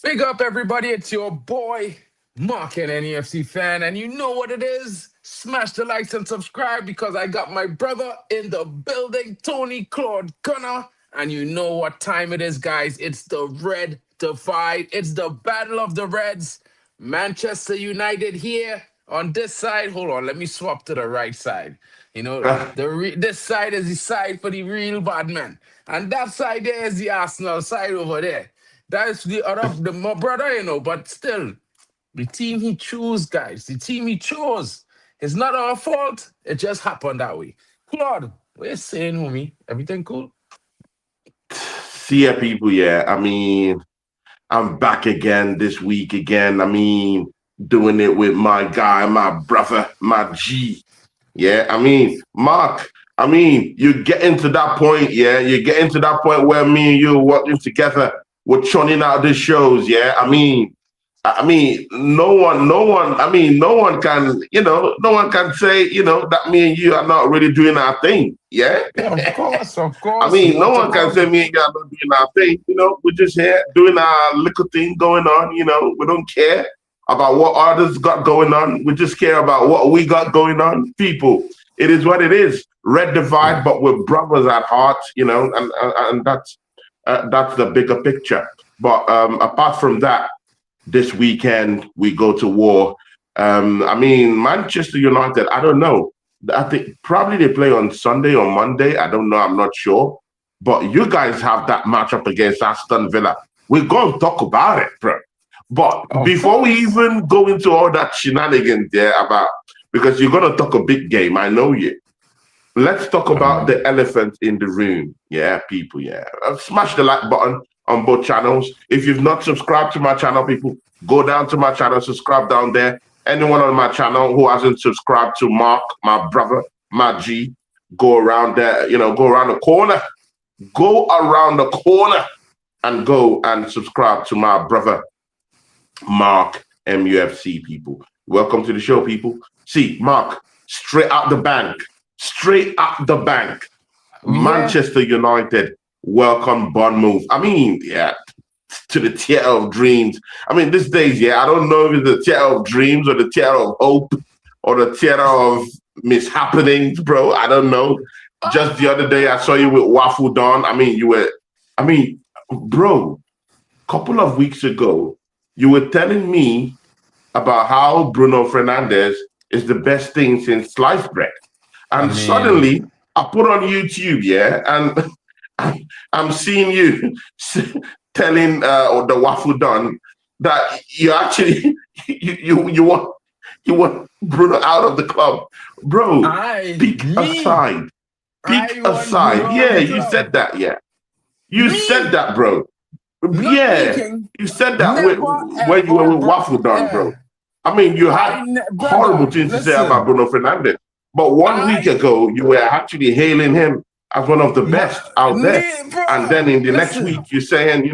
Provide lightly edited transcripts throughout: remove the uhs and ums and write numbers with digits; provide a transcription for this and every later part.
Big up, everybody. It's your boy, Mark, and UFC fan. And you know what it is. Smash the likes and subscribe because I got my brother in the building, Tony Claude Gunner. And you know what time it is, guys. It's the Red Divide. It's the Battle of the Reds. Manchester United here on this side. Hold on, let me swap to the right side. This side is the side for the real bad man, and that side there is the Arsenal side over there. That's the other, my brother, but still, the team he chose, guys, the team he chose. It's not our fault. It just happened that way. Claude, what you saying, homie? Everything cool? See ya, people. Yeah, I'm back again this week again. Doing it with my guy, my brother, my G. Yeah, Mark. You're getting to that point. Yeah, you're getting to that point where me and you are working together. We're churning out the shows. Yeah, no one. No one can. No one can say that me and you are not really doing our thing. Yeah. Yeah, of course. No What one can say about me and you are not doing our thing. We're just here doing our little thing going on. We don't care about what others got going on. We just care about what we got going on. People, it is what it is. Red divide, yeah? but we're brothers at heart. And that's the bigger picture. But apart from that, this weekend we go to war. Manchester United. I don't know. I think probably they play on Sunday or Monday. I don't know. I'm not sure. But you guys have that matchup against Aston Villa. We're going to talk about it, bro. But Of before we course. even go into all that shenanigans there about, because you're going to talk a big game, I know you. Let's talk I about know. the elephant in the room. Yeah, people. Yeah. Smash the like button on both channels. If you've not subscribed to my channel, people, go down to my channel, subscribe down there. Anyone on my channel who hasn't subscribed to Mark, my brother, my G, go around there, go around the corner. Go around the corner and go and subscribe to my brother, Mark, MUFC, people. Welcome to the show, people. See, Mark, straight out the bank. Straight out the bank. Yeah. Manchester United welcome Bournemouth. Yeah, to the theater of dreams. These days, yeah, I don't know if it's the theater of dreams or the theater of hope or the theater of mishappenings, bro. I don't know. Just the other day, I saw you with Waffle Don. I mean, bro, couple of weeks ago, you were telling me about how Bruno Fernandes is the best thing since sliced bread. I And mean, suddenly I put on YouTube, yeah, and I'm seeing you telling the Waffle Don that you actually you want Bruno out of the club, bro. I, Pick me, aside, I pick want Bruno aside. out of Yeah, the you club. said that. Yeah, you said Me, that, bro. not me, Yeah, King. you said that Never, when you were ever, with bro. Waffle Don, bro. Yeah. You had horrible Brother, things to say about listen. Bruno Fernandes. But 1 week I, ago, you were actually hailing him as one of the my, best out there. And bro, then in the next listen. week, you're saying, you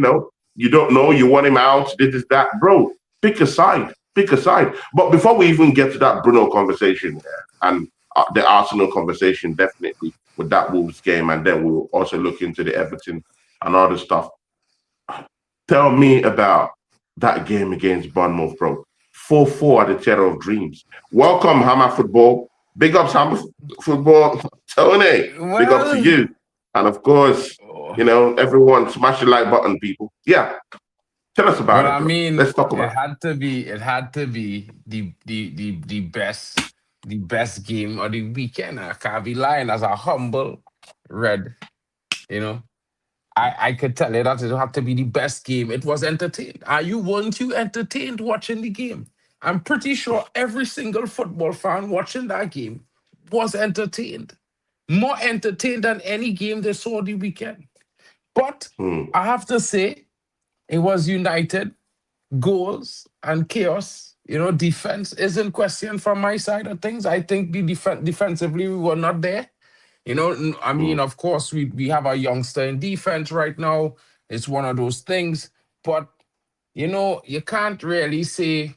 don't know, you want him out, this is that. Bro, pick a side, pick a side. But before we even get to that Bruno conversation and the Arsenal conversation, definitely with that Wolves game, and then we'll also look into the Everton and other stuff. Tell me about that game against Bournemouth, bro. 4-4 at the Theatre of Dreams. Welcome, Hammer Football. Big ups, Hammer Football. Tony, big up to Well, you. And of course, oh, everyone smash the like button, people. Yeah, tell us about well, it, I bro. mean, Let's talk it about it. had to be, it had to be the best game of the weekend. I can't be lying as a humble red, you know. I could tell you that it had to be the best game. It was entertained. Weren't you entertained watching the game? I'm pretty sure every single football fan watching that game was entertained. More entertained than any game they saw the weekend. But Hmm. I have to say, it was united, goals and chaos. Defense is in question from my side of things. I think defensively we were not there. Hmm. Of course, we have a youngster in defense right now. It's one of those things. But, you can't really say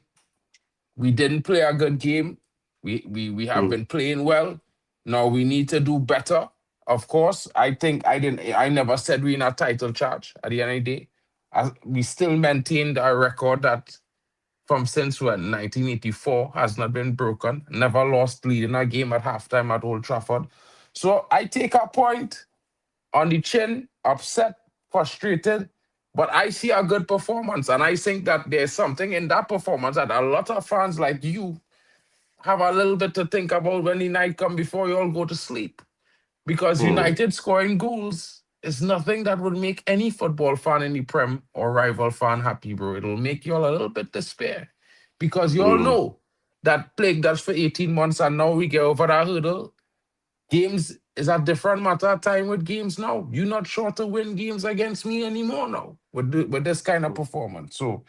we didn't play a good game. We have Hmm. been playing well. Now we need to do better. Of course, I think I never said we in a title charge at the end of the day. we still maintained our record that from since when 1984 has not been broken. Never lost lead in a game at halftime at Old Trafford. So I take a point on the chin, upset, frustrated, but I see a good performance, and I think that there's something in that performance that a lot of fans like you have a little bit to think about when the night come before you all go to sleep. Because Mm, United scoring goals is nothing that would make any football fan in the Prem or rival fan happy, bro. It'll make you all a little bit despair. Because you all mm. know that plagued us for 18 months and now we get over that hurdle. Games is a different matter of time with games now. You're not sure to win games against me anymore now with this kind of performance. So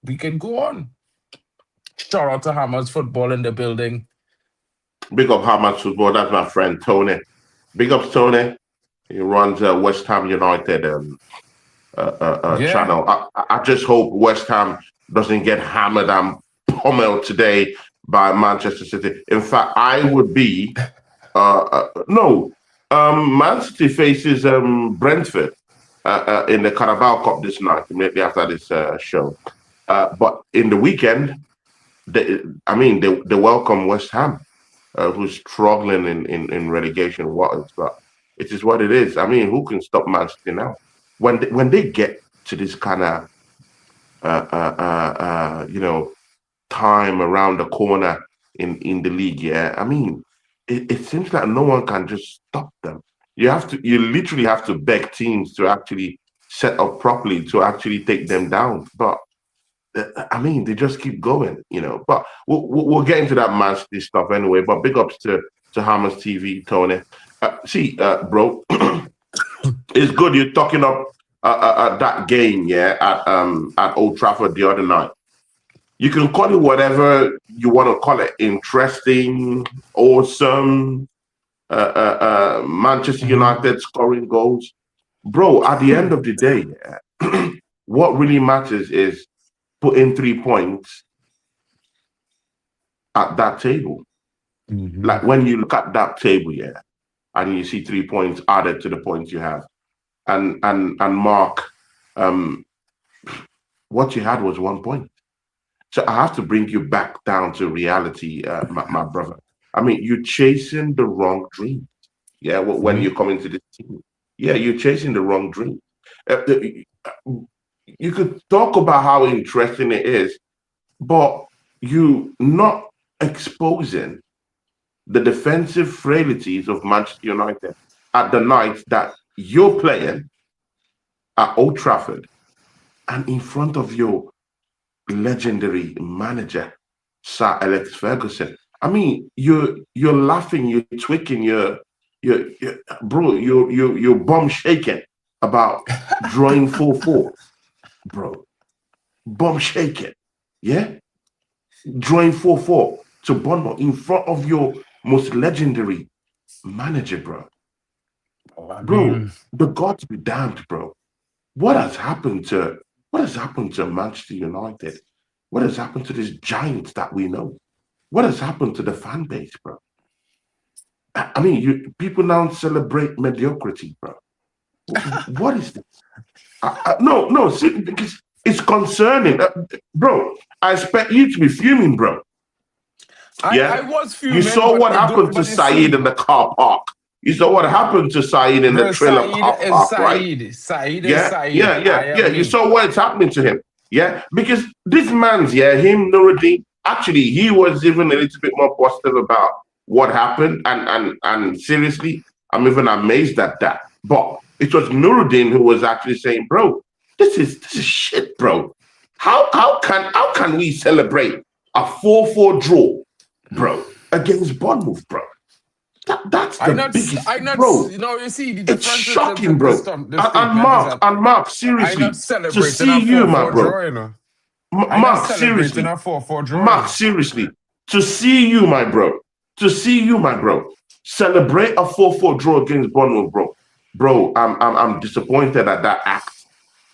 we can go on. Shout out to Hammers Football in the building. Big up Hamas football. That's my friend Tony. Big up Tony. He runs West Ham United Yeah. channel. I just hope West Ham doesn't get hammered and pummeled today by Manchester City. In fact, I would be no. Man City faces Brentford in the Carabao Cup this night, immediately after this show. But in the weekend, they welcome West Ham, who's struggling in relegation waters. But it is what it is. I mean, who can stop Man City now? When they get to this kind of time around the corner in the league, yeah. I mean, it seems like no one can just stop them. You literally have to beg teams to actually set up properly to actually take them down. But I mean, they just keep going, But we'll get into that Man City stuff anyway. But big ups to Hammers TV, Tony. Bro, it's good you're talking up that game, yeah, at Old Trafford the other night. You can call it whatever you want to call it. Interesting, awesome, Manchester United scoring goals. Bro, at the end of the day, what really matters is putting 3 points at that table. Like when you look at that table, yeah, and you see 3 points added to the points you have. And Mark, what you had was 1 point. So I have to bring you back down to reality, my brother. I mean, you're chasing the wrong dream. Yeah, when you come into this team. Yeah, you're chasing the wrong dream. You could talk about how interesting it is, but you not exposing the defensive frailties of Manchester United at the night that you're playing at Old Trafford and in front of your legendary manager, Sir Alex Ferguson. I mean, you're laughing, you're tweaking, you're bum shaking about drawing 4-4, bro. Bum shaking, yeah, drawing 4-4 to Bournemouth in front of your most legendary manager, bro. Bro, the gods be damned, bro. What has happened to Manchester United? What has happened to this giant that we know? What has happened to the fan base, bro? I mean, people now celebrate mediocrity, bro. What is this? No, see, because it's concerning, bro. I expect you to be fuming, bro. I was fuming. You saw what happened to Saeed in the car park. You saw what happened to Saeed in the trailer car park, right? Saeed. Yeah. You saw what's happening to him. Yeah, because this man's, him, Nuruddin, actually, he was even a little bit more positive about what happened. And seriously, I'm even amazed at that. But it was Nuruddin who was actually saying, bro, this is shit, bro. How can we celebrate a 4-4 draw, bro, against Bournemouth, bro? That's the biggest, bro. You see, it's shocking, bro. And Mark, seriously, to see you, my bro. Mark, seriously, to see you, my bro. Celebrate a 4-4 draw against Bournemouth, bro. Bro, I'm disappointed at that act.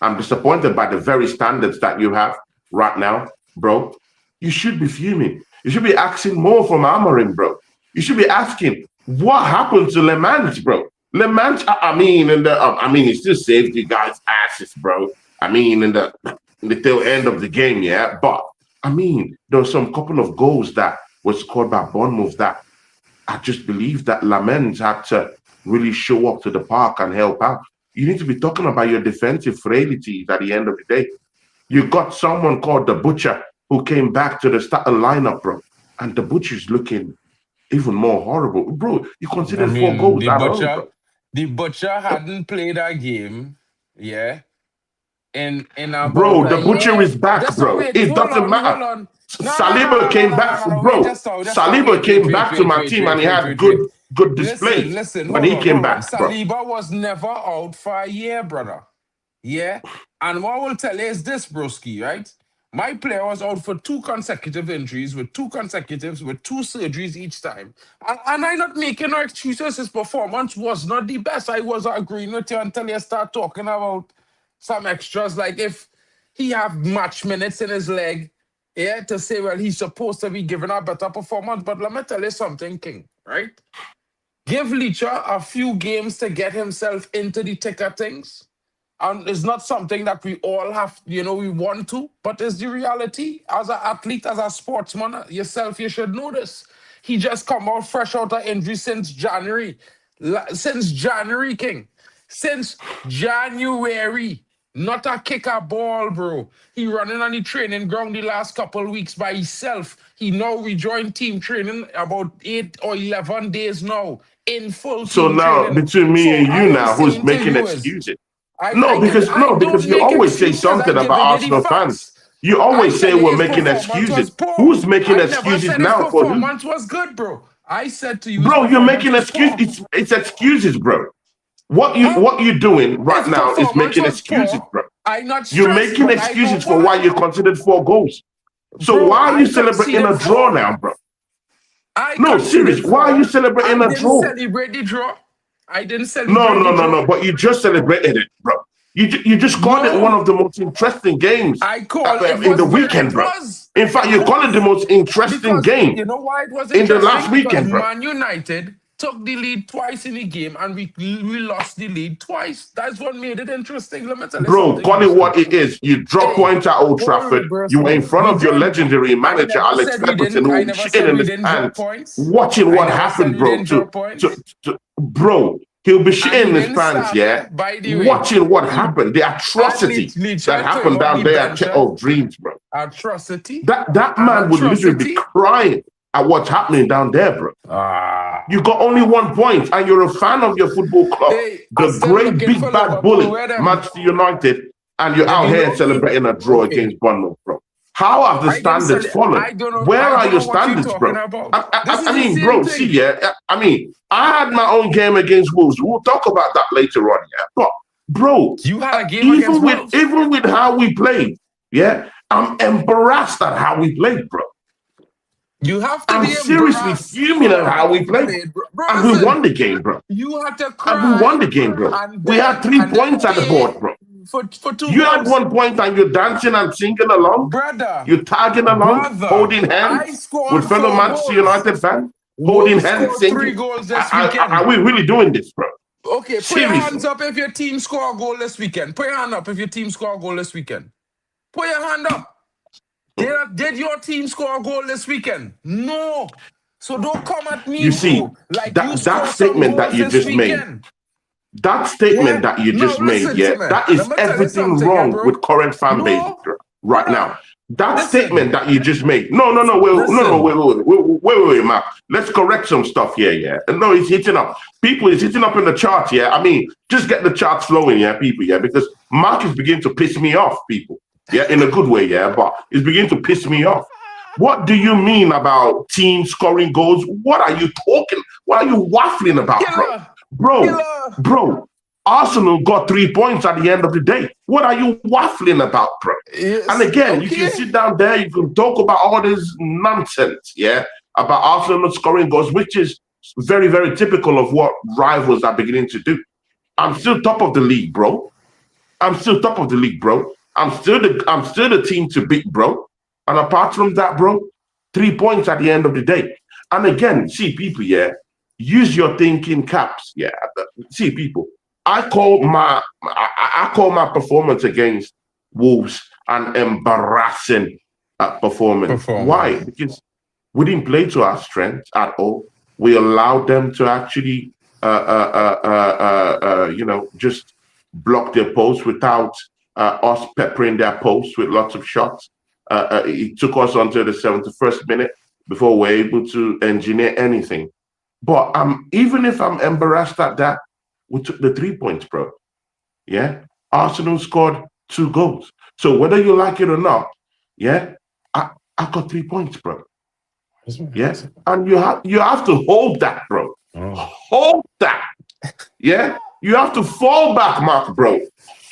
I'm disappointed by the very standards that you have right now, bro. You should be fuming. You should be asking more from Amorim, bro. You should be asking, what happened to Le Mans, bro? Le Mans, he still saved you guys' asses, bro. I mean, in the tail end of the game, yeah. But I mean, there were some couple of goals that were scored by Bournemouth that I just believe that Lamens had to really show up to the park and help out. You need to be talking about your defensive frailties at the end of the day. You got someone called the Butcher who came back to the starting lineup, bro. And the Butcher's looking even more horrible. Bro, you I considered 4 mean, goals at home, bro. the butcher hadn't played a game, yeah, in about Bro, a the Butcher year. is back, Just so bro. wait, It hold doesn't on, hold matter. on. No, no, no, Saliba no, no, came no, back, no, no. Wait, bro. just stop. Saliba came back to my team and he had good displays Listen. when Hold he on, came hold on. back, bro. Saliba was never out for a year, brother. Yeah. And what I will tell you is this, broski, right? My player was out for 2 consecutive injuries, with 2 consecutives, with 2 surgeries each time. And I'm not making no excuses. His performance was not the best. I was agreeing with you until you start talking about some extras, like if he have match minutes in his leg, yeah, to say, well, he's supposed to be giving a better performance. But let me tell you something, King, right? Give Licha a few games to get himself into the thick of things. And it's not something that we all have, we want to, but it's the reality. As an athlete, as a sportsman, yourself, you should know this. He just come out fresh out of injury since January. Since January, King. Since January. Not a kick a ball, bro. He running on the training ground the last couple of weeks by himself. He now rejoined team training about 8 or 11 days now in full So team now training. between me So and I you am now, who's saying to making you is, excuses? I didn't. I Because don't you make always say excuses. something I'm about giving you the Arsenal fans. facts. You I always say tell you we're his making performance was excuses. poor. Who's making I never excuses said his now for who? performance was good, bro. I said to you his Bro, you're performance making was excuses. poor. It's excuses, bro. Huh? What you're doing right His now is performance making was excuses, poor. bro. I not You're stressed, making but I know excuses for why why. you considered 4 goals. So Bro, why are you I celebrating conceded a draw 4. now, bro? I No, serious. conceded Why are you 4. celebrating I a didn't draw? celebrate the draw. I didn't celebrate the No. draw. But you just celebrated it, bro. You just called it one No, of the most interesting games I call it in the was weekend, it bro. was In fact, it you call it the was most interesting because game you know why it was in the last interesting? Because weekend, bro. Man United took the lead twice in the game and we lost the lead twice. That's what made it interesting. Let me tell you Bro, something, call it broski. what it is. You drop Hey, points at Old hold Trafford. it, You were in broski. front We of your did. legendary I manager, never Alex said we Ferguson, didn't. I who was never shitting said in we the didn't drop stands, points. watching I what never said happened, we bro. didn't drop points. Bro, he'll be And shitting he in his didn't pants, start yeah, it, by the way. watching what He happened, the and atrocity that Licha came happened off down the there at bench. Of Dreams, bro. Atrocity. That An man would literally be atrocity. crying at what's happening down there, bro. You Ah. got only 1 point, and you're a fan of your football club, Hey, I'm the still great looking big for bad Liverpool. bully, Where them? Manchester United, and you're You out here below me? celebrating a draw Okay. against Bournemouth, bro. How have the I didn't sell standards it. fallen? I don't know. Where I are don't your know what you're standards, talking bro? about. This is I the mean, same bro, see, thing. yeah, I mean, I had my own game against Wolves. We'll talk about that later on, yeah. But, bro, You had a game against Wolves. even with how we played, yeah, I'm embarrassed at how we played, bro. You have to I'm be seriously embarrassed fuming for at how how we we played. played, bro. Bro, And we listen. won the game, bro. You had to And we won cry the game, bro. and We had beg 3 and then points at the pay board, bro. for 2 You had goals. 1 point and you're dancing and singing along. Brother, You're tagging along, brother, holding I hands with scored fellow 4 Manchester goals. United fans, holding Wolves hands, scored 3 singing. goals this weekend. Are we really doing this, bro? Okay, put your hands Seriously. up if your team score a goal this weekend. Put your hand up if your team score a goal this weekend. Put your hand up. Did your team score a goal this weekend? No. So don't come at me, You see, bro. Like you that score some statement that goals you this just made, weekend. that statement Yeah? that you No, just made, listen yeah, to me. that Let is me tell you everything something, yeah, wrong bro. with current fan bases No, right brother. now. That Listen. statement that you just made. No, Listen. wait, Mark. Let's correct some stuff here, yeah. No, it's hitting up. People is hitting up in the charts, yeah. I mean, just get the charts flowing, yeah, people, yeah, because Mark is beginning to piss me off, people. Yeah, in a good way, yeah, but it's beginning to piss me off. What do you mean about team scoring goals? What are you talking? What are you waffling about, bro? Killer. Bro, Killer. bro, Arsenal got 3 points at the end of the day. What are you waffling about, bro? Yes. And again, you Okay. can sit down there, you can talk about all this nonsense, yeah, about Arsenal not scoring goals, which is very, very typical of what rivals are beginning to do. I'm still top of the league, bro. I'm still top of the league, bro. I'm still the team to beat, bro. And apart from that, bro, 3 points at the end of the day. And again, see, people, yeah, use your thinking caps, yeah. See, people, I call my performance against Wolves an embarrassing performance. Why? Because we didn't play to our strengths at all. We allowed them to actually, just block their posts without us peppering their posts with lots of shots. It took us until the 71st minute before we're able to engineer anything. But even if I'm embarrassed at that, we took the 3 points, bro. Yeah, Arsenal scored 2 goals. So whether you like it or not, yeah, I got 3 points, bro. Yeah, and you have to hold that, bro. Hold that. Yeah, you have to fall back, Mark, bro.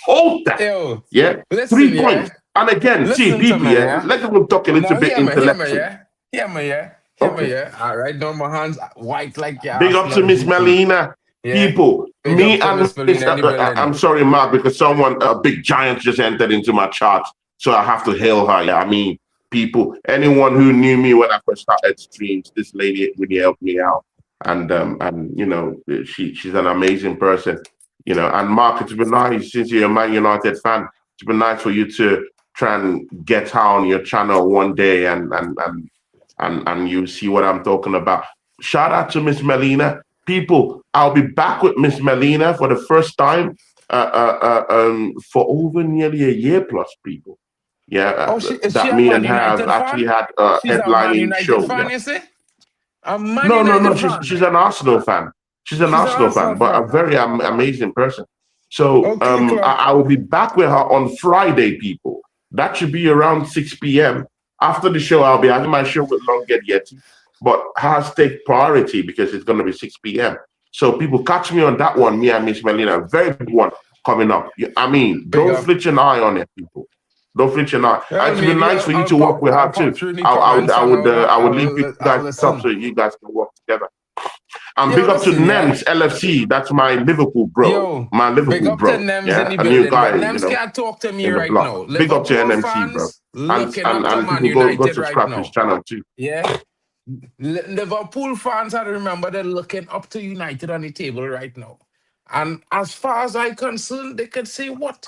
Hold that. Yo, Yeah, listen, 3 points. And again, see, listen to people, me, yeah, let them talk a little bit intellectual. Hear me, yeah. Okay. All right, down my hands, white like your Big up to Arsenal Miss booty. Melina. Yeah. People, Big me up to and Miss Melina in the building. I'm sorry, Mark, because a big giant just entered into my chart. So I have to hail her. Yeah, I mean, people, anyone who knew me when I first started streams, this lady really helped me out. And she's an amazing person. And Mark, it's been nice since you're a Man United fan. It's been nice for you to try and get her on your channel one day and you see what I'm talking about. Shout out to Miss Melina. People, I'll be back with Miss Melina for the first time for over nearly a year plus, people. Yeah, is that she a me Man and her have United actually fan? had a She's a Man headlining United show. fan, Yeah. you see? A Man No, United fan. she's an Arsenal fan. She's an Arsenal fan, but a very amazing person. So Okay, I will be back with her on Friday, people. That should be around 6 p.m. After the show, I'll be having my show with Long Get Yeti, but hers take priority because it's going to be 6 p.m. So people catch me on that one, me and Miss Melina, very big one coming up. I mean, don't flit an eye on it, people. Don't flit an eye. Well, It's been nice for you to work with her too. I would leave you guys up so you guys can work together. And big up to Nems LFC. That's my Liverpool bro. Yo, my Liverpool big up bro. to Nems Yeah, in the a building. new guy, But Nems can't talk to me in the right block. now. Big up to Liverpool NMC, bro. fans looking up to Man people go United right subscribe to his now. channel too. Yeah. Liverpool fans, I remember they're looking up to United on the table right now. And as far as I'm concerned, they could say what?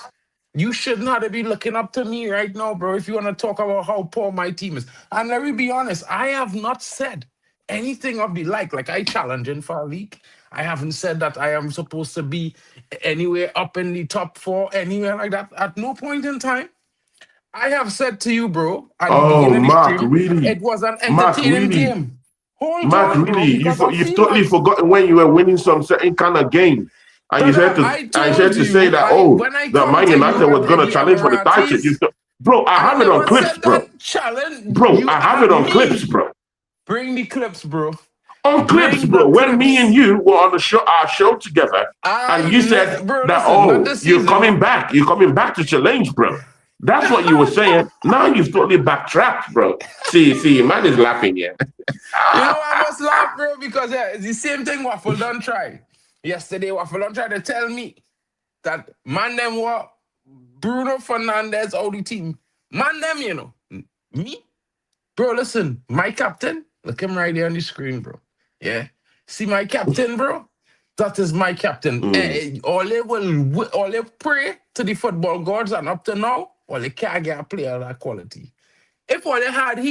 You should not be looking up to me right now, bro, if you want to talk about how poor my team is. And let me be honest, I have not said anything of the like I challenging for a league. I haven't said that I am supposed to be anywhere up in the top 4, anywhere like that. At no point in time. I have said to you, bro, at the beginning of the Mark, stream, really? it was an Mark, entertaining really? game. Hold Mark, on, bro, really? because You've totally forgotten when you were winning some certain kind of game. And you said to say that, when I that come Man to United you was at going to the challenge for the title. Emiratis, Bro, I have it on never clips, said bro. that challenge. Bro, I have it on clips, bro. Bring the clips, bro. On clips, bro. When me and you were on our show together, and you said bro, that, listen, you're coming back to challenge, bro. That's what you were saying. Now you've totally backtracked, bro. See, man is laughing, yeah. You know I must laugh, bro, because it's the same thing Waffle done try. Yesterday, Waffle done tried to tell me that man them were Bruno Fernandes out the team. Man them, you know. Me? Bro, listen, my captain, look him right there on the screen, bro. Yeah. See my captain, bro? That is my captain. All they pray to the football gods, and up to now, all they can't get a player of that quality. If all they had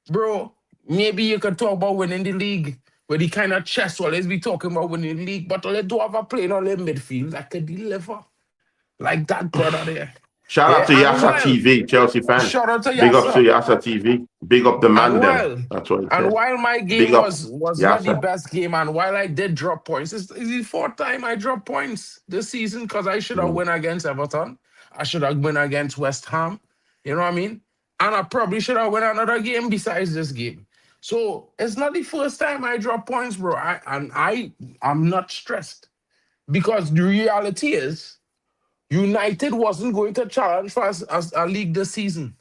bro, maybe you could talk about winning the league, where the kind of chest always be talking about winning the league, but all they do have a player on their midfield that could deliver. Like that brother there. Shout out to Yasa TV, Chelsea fan. Shout out to Yasa. Big up to Yasa TV. Big up the man them. That's what he said. And while my game was not the best game, and while I did drop points, it's the 4th time I dropped points this season because I should have won against Everton. I should have won against West Ham. You know what I mean? And I probably should have won another game besides this game. So it's not the first time I drop points, bro. I'm not stressed. Because the reality is, United wasn't going to challenge for as a league this season.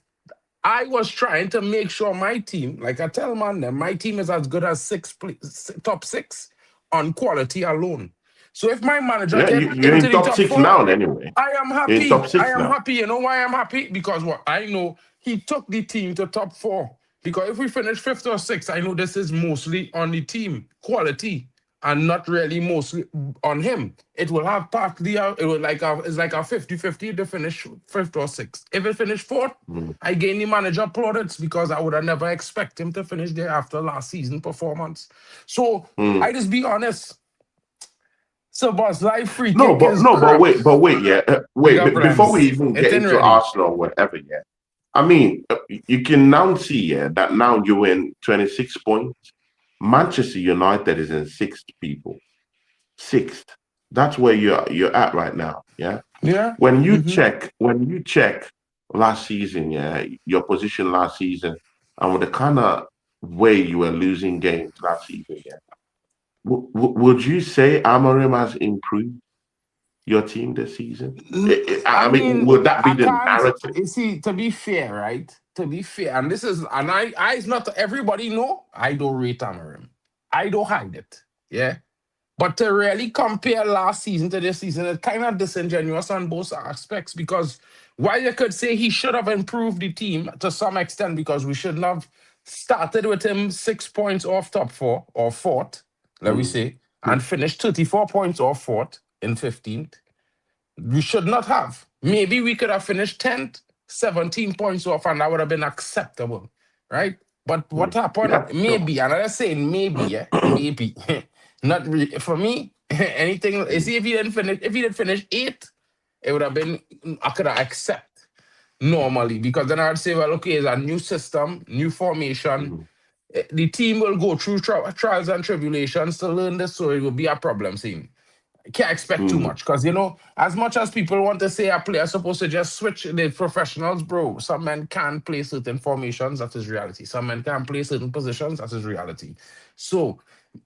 I was trying to make sure my team, like I tell man, my team is as good as top 6 on quality alone. So if my manager you're in top 6 4, now anyway. I am happy. You're in top 6 I am now. happy. You know why I'm happy? Because what I know, he took the team to top 4. Because if we finish 5th or 6th, I know this is mostly on the team quality. and not really mostly on him. It will have partly, it will it's like a 50-50 to finish fifth or sixth. If it finished fourth, mm, I gain the manager plaudits because I would have never expect him to finish there after last season performance. So mm. I just be honest. So boss, live free No, kick but is no, but crap. wait, yeah. We got Before we plans. even It get ain't into ready. Arsenal or whatever, yeah. I mean, you can now see, yeah, that now you're in 26 points. Manchester United is in sixth, people. Sixth. That's where you're at right now. Yeah. Yeah. When you check last season, yeah, your position last season, and with the kind of way you were losing games last season, yeah. Would you say Amorim has improved your team this season? I I mean, mean, would that be I the can't. narrative? You see, to be fair, right? To be fair, and this is, and I, it's not everybody know. I don't rate Amarim. I don't hide it. Yeah, but to really compare last season to this season, it's kind of disingenuous on both aspects because while you could say he should have improved the team to some extent because we shouldn't have started with him 6 points off top four or fourth, let me Mm, say, mm, and finished 34 points off fourth in 15th. We should not have. Maybe we could have finished 10th, 17 points off, and that would have been acceptable, right? But what happened? yeah, sure. Maybe, and I'm saying maybe, yeah, maybe. Not really. For me, anything. You Mm, see, if he did finish eighth, it would have been, I could have accept normally because then I'd say, well, okay, it's a new system, new formation. mm, The team will go through trials and tribulations to learn this, so it will be a problem. Scene can't expect too mm, much because as much as people want to say a player supposed to just switch the professionals, bro. Some men can't play certain formations. That is reality. Some men can't play certain positions. That is reality. So,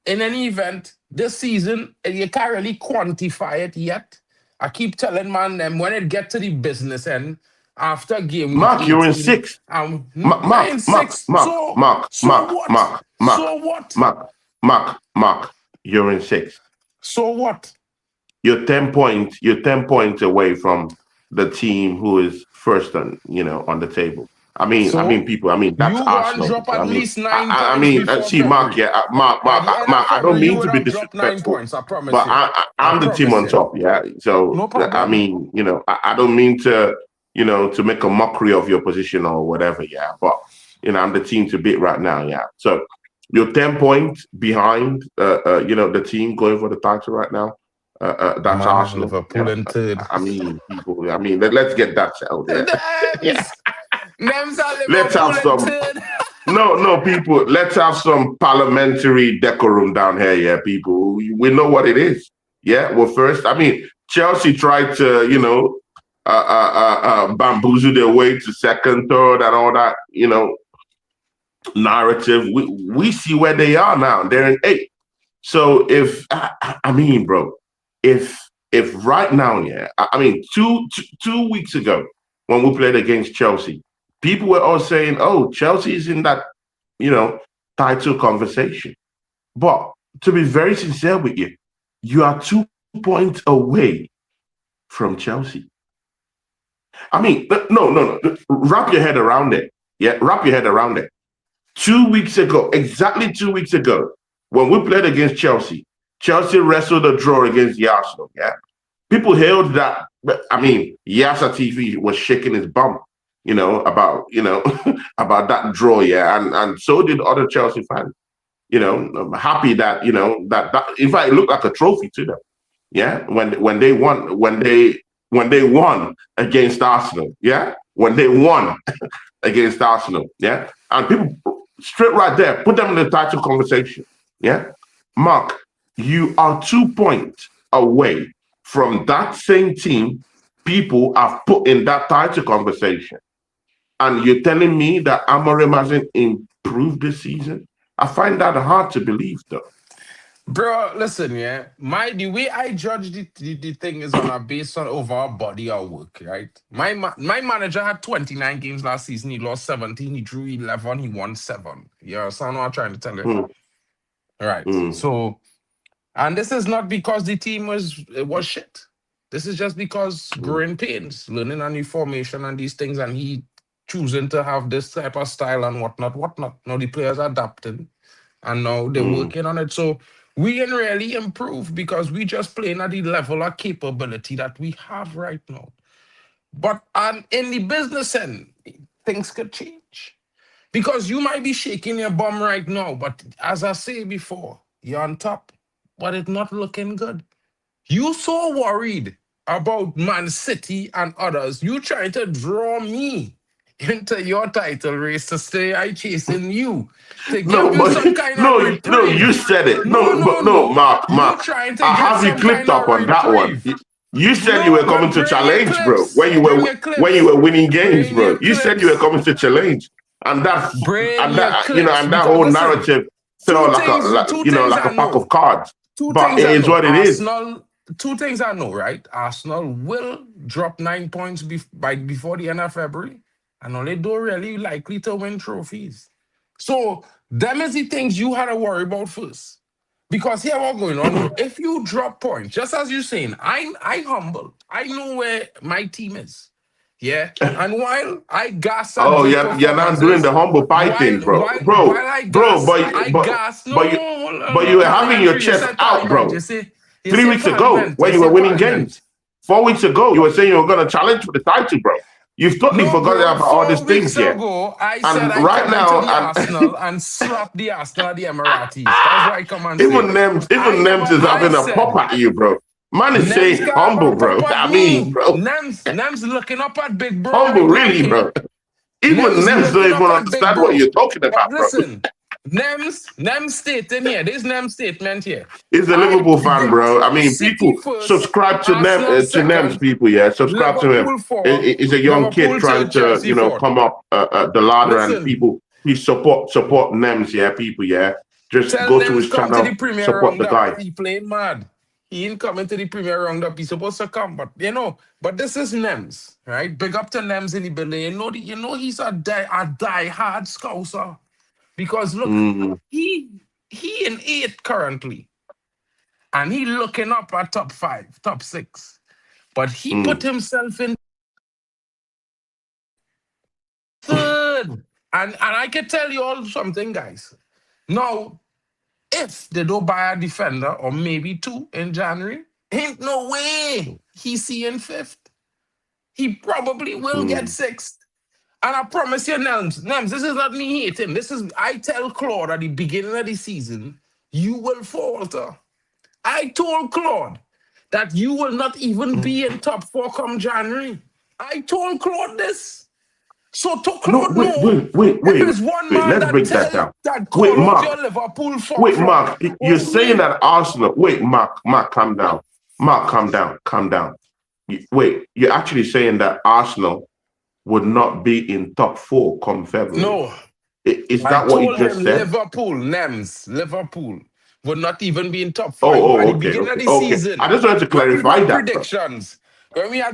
in any event, this season you can't really quantify it yet. I keep telling man them when it get to the business end after game week Mark, you're in 18, sixth. nine six. So what? So what? Mark, you're in sixth. So what? You're 10 points away from the team who is first on, on the table. I mean, So people. I mean, that's you go and Arsenal. drop People. at I mean, least 9 points I mean, before see, Mark. February. Yeah, At the end of I don't February, you mean would to be have dropped nine disrespectful, points. I promise but you. I I'm the team promise on you. top. Yeah. So No I problem. mean, I don't mean to, to make a mockery of your position or whatever. Yeah, but I'm the team to beat right now. Yeah. So you're 10 points behind. The team going for the title right now. That's Man, have Arsenal. Liverpool Yeah. in third. I mean, people. I mean, let's get that settled. Yeah. Yeah. Them's, them's are Let's have Liverpool in some. third. No, people. Let's have some parliamentary decorum down here. Yeah, people. We know what it is. Yeah. Well, first, I mean, Chelsea tried to, bamboozle their way to second, third, and all that. Narrative. We see where they are now. They're in eighth. So I mean, bro, if right now, yeah, I mean, 2 weeks ago when we played against Chelsea, people were all saying, "Oh, Chelsea's in that, you know, title conversation." But to be very sincere with you, you are 2 points away from Chelsea. I mean, no. Wrap your head around it. Yeah, wrap your head around it. 2 weeks ago, exactly 2 weeks ago, when we played against Chelsea, Chelsea wrestled a draw against the Arsenal. Yeah. People hailed that. I mean, Yasa TV was shaking his bum, about, about that draw. Yeah. And so did other Chelsea fans. I'm happy that, that in fact, it looked like a trophy to them. Yeah. When they won, when they won against Arsenal. Yeah. When they won against Arsenal. Yeah. And people straight right there, put them in the title conversation. Yeah. Mark, you are 2 points away from that same team people have put in that title conversation. And you're telling me that Amorim hasn't improved this season? I find that hard to believe, though. Bro, listen, yeah. The way I judge the thing is on a based on overall body of work, right? My manager had 29 games last season. He lost 17. He drew 11. He won 7. Yeah, so I know what I'm trying to tell you. Mm, Right. mm, So, and this is not because the team was shit. This is just because mm, growing pains, learning a new formation and these things, and he choosing to have this type of style and whatnot. Now the players are adapting and now they're mm, working on it. So We can really improve because we just playing at the level of capability that we have right now. But in the business end, things could change. Because you might be shaking your bum right now, but as I say before, you're on top, but it's not looking good. You so worried about Man City and others. You trying to draw me into your title race to stay I chasing you to give No, you but some kind of no, you reprieve. said it. No, No, no, but no, no. Mark, You Mark. trying to I get have you some clipped kind up of on that one. reprieve. You said you were No, coming but to bring your challenge, bro. clips. Bring your When you clips. were winning games, Bring bro. your You said you were clips. coming to challenge, and Bring your clips. and that Because whole listen, narrative fell like two things like a I pack of know. cards. Two But things it I is know. what it is. Arsenal. Two things I know, right? Arsenal will drop 9 points before the end of February, and only do really likely to win trophies. So them is the things you had to worry about first. Because here what going on, bro. If you drop points, just as you're saying, I humble. I know where my team is. Yeah. And while I gas at Oh, good you're not doing performances, the humble pie thing, while I bro. gas, I gas. No, But you were having your parliamentary. You chest said out, parliament. bro. You 3 weeks ago, when you say were winning parliament. games. 4 weeks ago, you were saying you were going to challenge for the title, bro. You've totally No, forgotten bro. about all these 4 weeks things here. ago, I said And I right come into now, the and Arsenal and slap the Arsenal at the Emiratis. That's what I come and say. Even Nems is I having a pop said, at you, bro. Man is Nems saying can't have humble, a pop bro. at I mean, me. bro, Nems looking up at Big Bro humble, right now, really, King. bro. Even Nems Nems don't looking even up at Big understand what Bro. you're talking But about, bro. listen, Nems stating here. There's Nems statement here. He's a I Liverpool fan, predict bro. I mean, City people first, subscribe to Arsenal Nems, second, people, yeah. Subscribe to him. Liverpool fourth, He's a young kid Liverpool trying third, to, Chelsea fourth. come up the ladder, and Listen, people, please support Nems, yeah, people, yeah. Just tell go to Nems his come to channel, the Premier support the Roundup. guy. He playing mad. He ain't coming to the Premier Roundup. He's supposed to come, but but this is Nems, right? Big up to Nems in the building. He's a die hard scouser. Because look, Mm, he in 8th currently, and he looking up at top 5, top 6. But he put mm, himself in 3rd. And I can tell you all something, guys. Now, if they don't buy a defender or maybe 2 in January, ain't no way he's seeing 5th. He probably will get mm. 6th. And I promise you, Nems, this is not me hating. I tell Claude at the beginning of the season, you will falter. I told Claude that you will not even be in top 4 come January. I told Claude this. So to No, Claude know, if there's one man Let's that break that down. Wait, call out Mark. your Liverpool Wait, front Mark. You're was saying me. that Arsenal. Wait, Mark, calm down. Mark, calm down. Wait, you're actually saying that Arsenal would not be in top 4 come February. No, Is I that what you told just him said? Liverpool would not even be in top 5 Oh, at the okay, beginning of the okay. I season. just wanted to When we clarify had that, bro.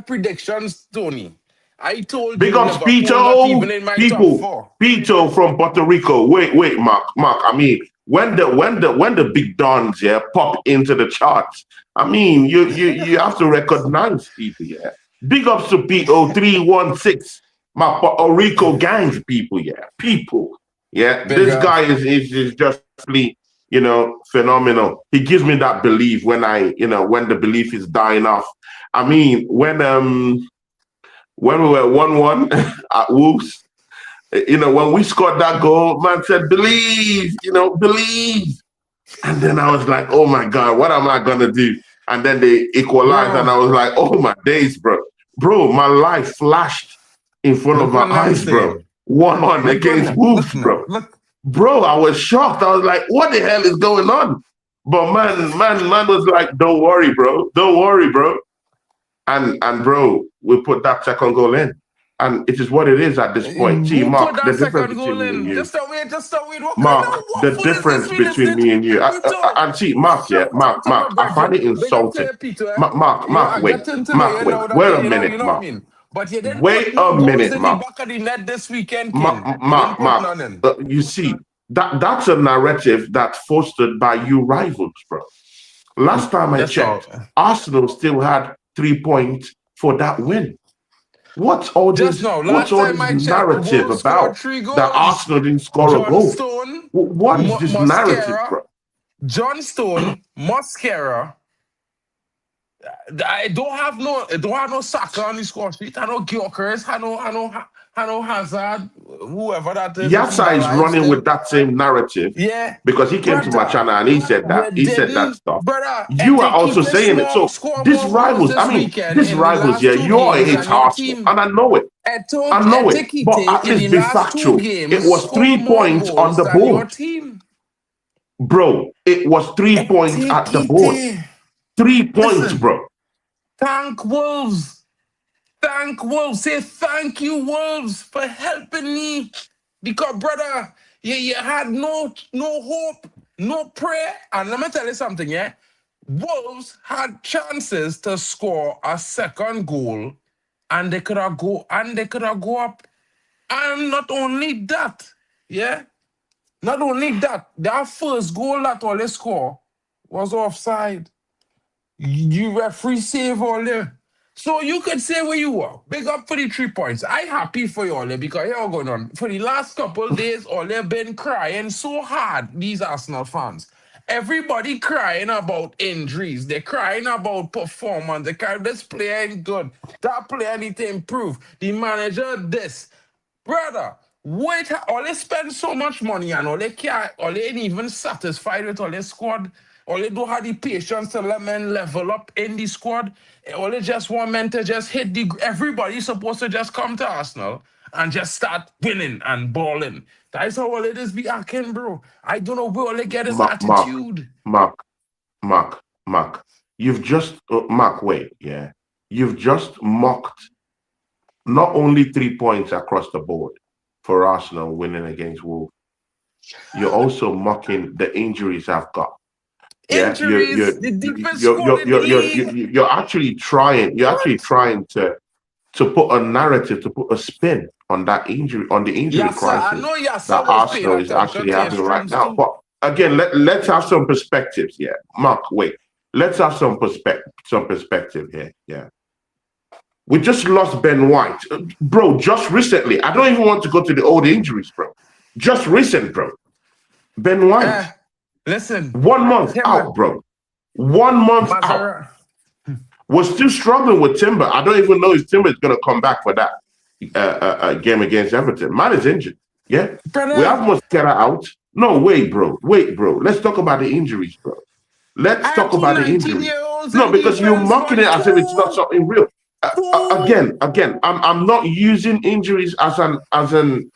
predictions, Tony, I told Big you ups, Liverpool not even in my top people. 4. Pito from Puerto Rico. Wait, Mark. I mean, when the big dons, yeah, pop into the charts, I mean, you have to recognize people, yeah. Big ups to P0316, my Puerto Rico gangs, people, yeah. People. Yeah. Big This up. guy is just phenomenal. He gives me that belief when when the belief is dying off. I mean, when we were 1-1 at Wolves, when we scored that goal, man said, believe, believe. And then I was like, oh my God, what am I going to do? And then they equalized, Bro, and I was like, oh my days, bro. Bro, my life flashed in front of look my what I'm eyes, bro. saying. 1-1 Look against what, Wolves, look now. bro. Look. Bro, I was shocked. I was like, what the hell is going on? But man was like, don't worry, bro. Don't worry, bro. And bro, we put that second goal in. And it is what it is at this point. See, Who put Mark, the that difference second between goal me and in? you, Just a wait. What kind Mark, of the waffle is this difference we between listening me to? and you, Peter, and see, Mark, yeah, shout out my I find it brethren. Big up to insulting. you, Peter. Mark, I wait, getting to know Mark, you wait, now that wait a you minute, know what I Mark. mean? But you didn't put Wait no a goals minute, in the Mark. back of the net this weekend, King. Mark, You didn't Mark, put Mark. none in. You see, that's a narrative that's fostered by you rivals, bro. Last time I That's all. checked, Arsenal still had 3 points for that win. What's all Just this? now, What's last all time this I checked, narrative Wolves scored about 3 that goals. Arsenal didn't score a John goal? Stone, What is this narrative, Mosquera, bro? John Stone, Mosquera. I don't have no Saka on the score sheet. I know Gyökeres, I know Hazard, whoever that is. If he's Yasa is alive running still. with that same narrative Yeah, because he came to my brother. channel and he said that. You He said that didn't, stuff. brother. You If are they also keep it saying it. small, So score this more goals rivals, I this mean, weekend this in the rivals, last yeah, two you all games hate and your Arsenal. team. And I know it. I know it. But Etikite at in least the be last two factual. It games was score 3 more points on goals the than your board. team. Bro, it was 3 points at the board. Etikite. 3 points, Listen, bro. thank Wolves. Thank Wolves. Say thank you, Wolves, for helping me. Because, brother, you had no hope, no prayer. And let me tell you something, yeah? Wolves had chances to score a second goal, and they could have go up. And not only that, yeah. Not only that, their first goal that all they score was offside. You referee save all there. So you could say where you were. Big up for the 3 points. I happy for you all there because here what going on. For the last couple of days, all they've been crying so hard, these Arsenal fans. Everybody crying about injuries. They're crying about performance. They cry, this player ain't good. That player need to improve. The manager, this. Brother, wait, all they spend so much money and all they ain't even satisfied with all their squad. All they don't have the patience to let men level up in the squad. All they just want men to just hit everybody's supposed to just come to Arsenal and just start winning and balling. That's how all it is be acting, bro. I don't know where all they get his Mark, attitude. Mark. You've just, Mark, wait, yeah. You've just mocked not only 3 points across the board for Arsenal winning against Wolves, you're also mocking the injuries I've got. Yeah, Injuries, the deepest squad in the league. you're actually trying. You're actually What? trying to put a narrative, to put a spin on that injury, on the injury Yes, sir. I crisis know Yassa that was paying Arsenal is attention actually to your having right streams now. too. But again, let's have some perspectives. Yeah, Mark, wait. Let's have some perspective here. Yeah. We just lost Ben White. Bro, just recently. I don't even want to go to the old injuries, bro. Just recent, bro. Ben White. Listen. 1 month Timber. out, bro. 1 month out. Mazara. We're still struggling with Timber. I don't even know if Timber is going to come back for that game against Everton. Man is injured. Yeah. We have Brother, Mosquera out. No, wait, bro. Let's talk about the injuries, bro. Let's I talk have two about the injuries. 19-year-olds No, in because you're defense, mocking man. it as if it's not something real. Again, I'm not using injuries as an avenue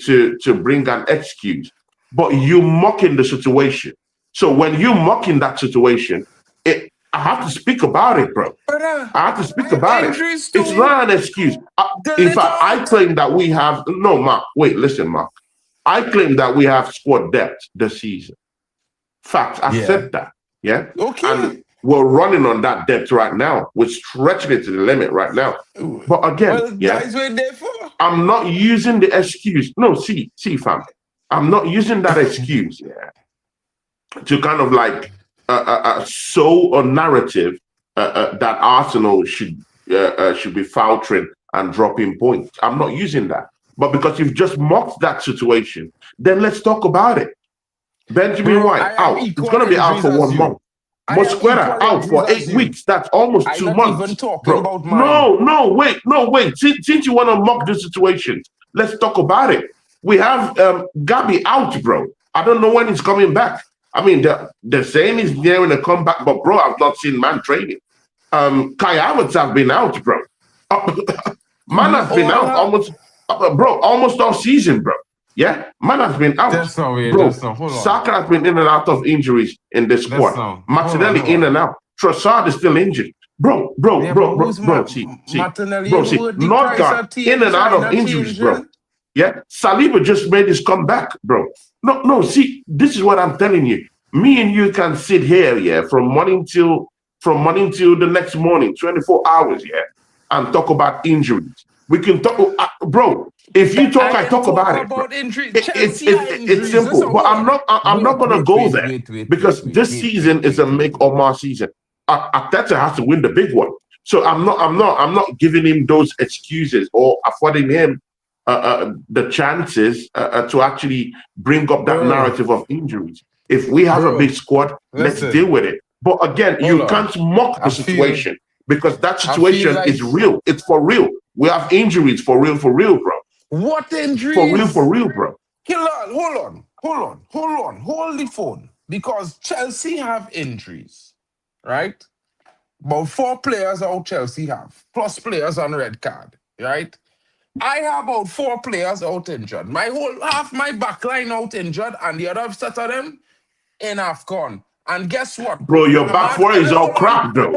to bring an excuse, but you mocking the situation. So when you mocking that situation, I have to speak about it, bro. Brother, I have to I speak have about it. injuries It's too. not an excuse. In fact, I Delete claim that we have no, Mark. Wait, listen, Mark. I claim that we have squad depth this season. Fact, I Yeah. said that. Yeah. Okay. And we're running on that depth right now. We're stretching it to the limit right now. But again, Well, yeah, that's what they're for. I'm not using the excuse. No, see, fam. I'm not using that excuse, yeah, to kind of like sow a narrative that Arsenal should be faltering and dropping points. I'm not using that. But because you've just mocked that situation, then let's talk about it. Benjamin Bro, I White have out. It's equal going to be out injuries for as 1 you. month. I have Mosquera equal out injuries for as 8 you. weeks. That's almost I'm 2 not even months, talking bro. about mine. No, wait. Since you want to mock the situation, let's talk about it. We have Gabi out, bro. I don't know when he's coming back. I mean, they're saying he's nearing a comeback, but bro, I've not seen man training. Kai Havertz have been out, bro. Man has been out almost all season, bro. Yeah, man has been out, Just now, wait, bro. just now. Hold on. Saka has been in and out of injuries in this Just squad. now. Martinelli Hold in on. and out. Trossard is still injured, bro. Yeah, but who's See, Martinelli bro. ain't See, worth the price Nordgaard of tea in in and out of China injuries, bro. changing? Yeah, Saliba just made his comeback, bro. No. See, this is what I'm telling you. Me and you can sit here, yeah, from morning till the next morning, 24 hours, yeah, and talk about injuries. We can talk, bro. If you But talk, I I didn't talk talk about it, bro. about injury. It's Chelsea are it's injuries. Listen, simple, but hold on. I'm not gonna go there because this Wait, season is a make or mar season. Arteta has to win the big one, so I'm not giving him those excuses or affording him the chances to actually bring up that Bro. narrative of injuries. If we have a Bro, big squad, let's deal listen, with it. But again, hold you on. can't mock the I feel situation because that I feel situation like is real. It's for real. We have injuries for real, bro. what For injuries? real, bro. Hold the phone. Because Chelsea have injuries, right? About 4 players out Chelsea have, plus players on red card, right? I have about 4 players out injured. My whole half my back line out injured, and the other set of them in AFCON. And guess what? Bro, your I'm back four after is the all crap, though.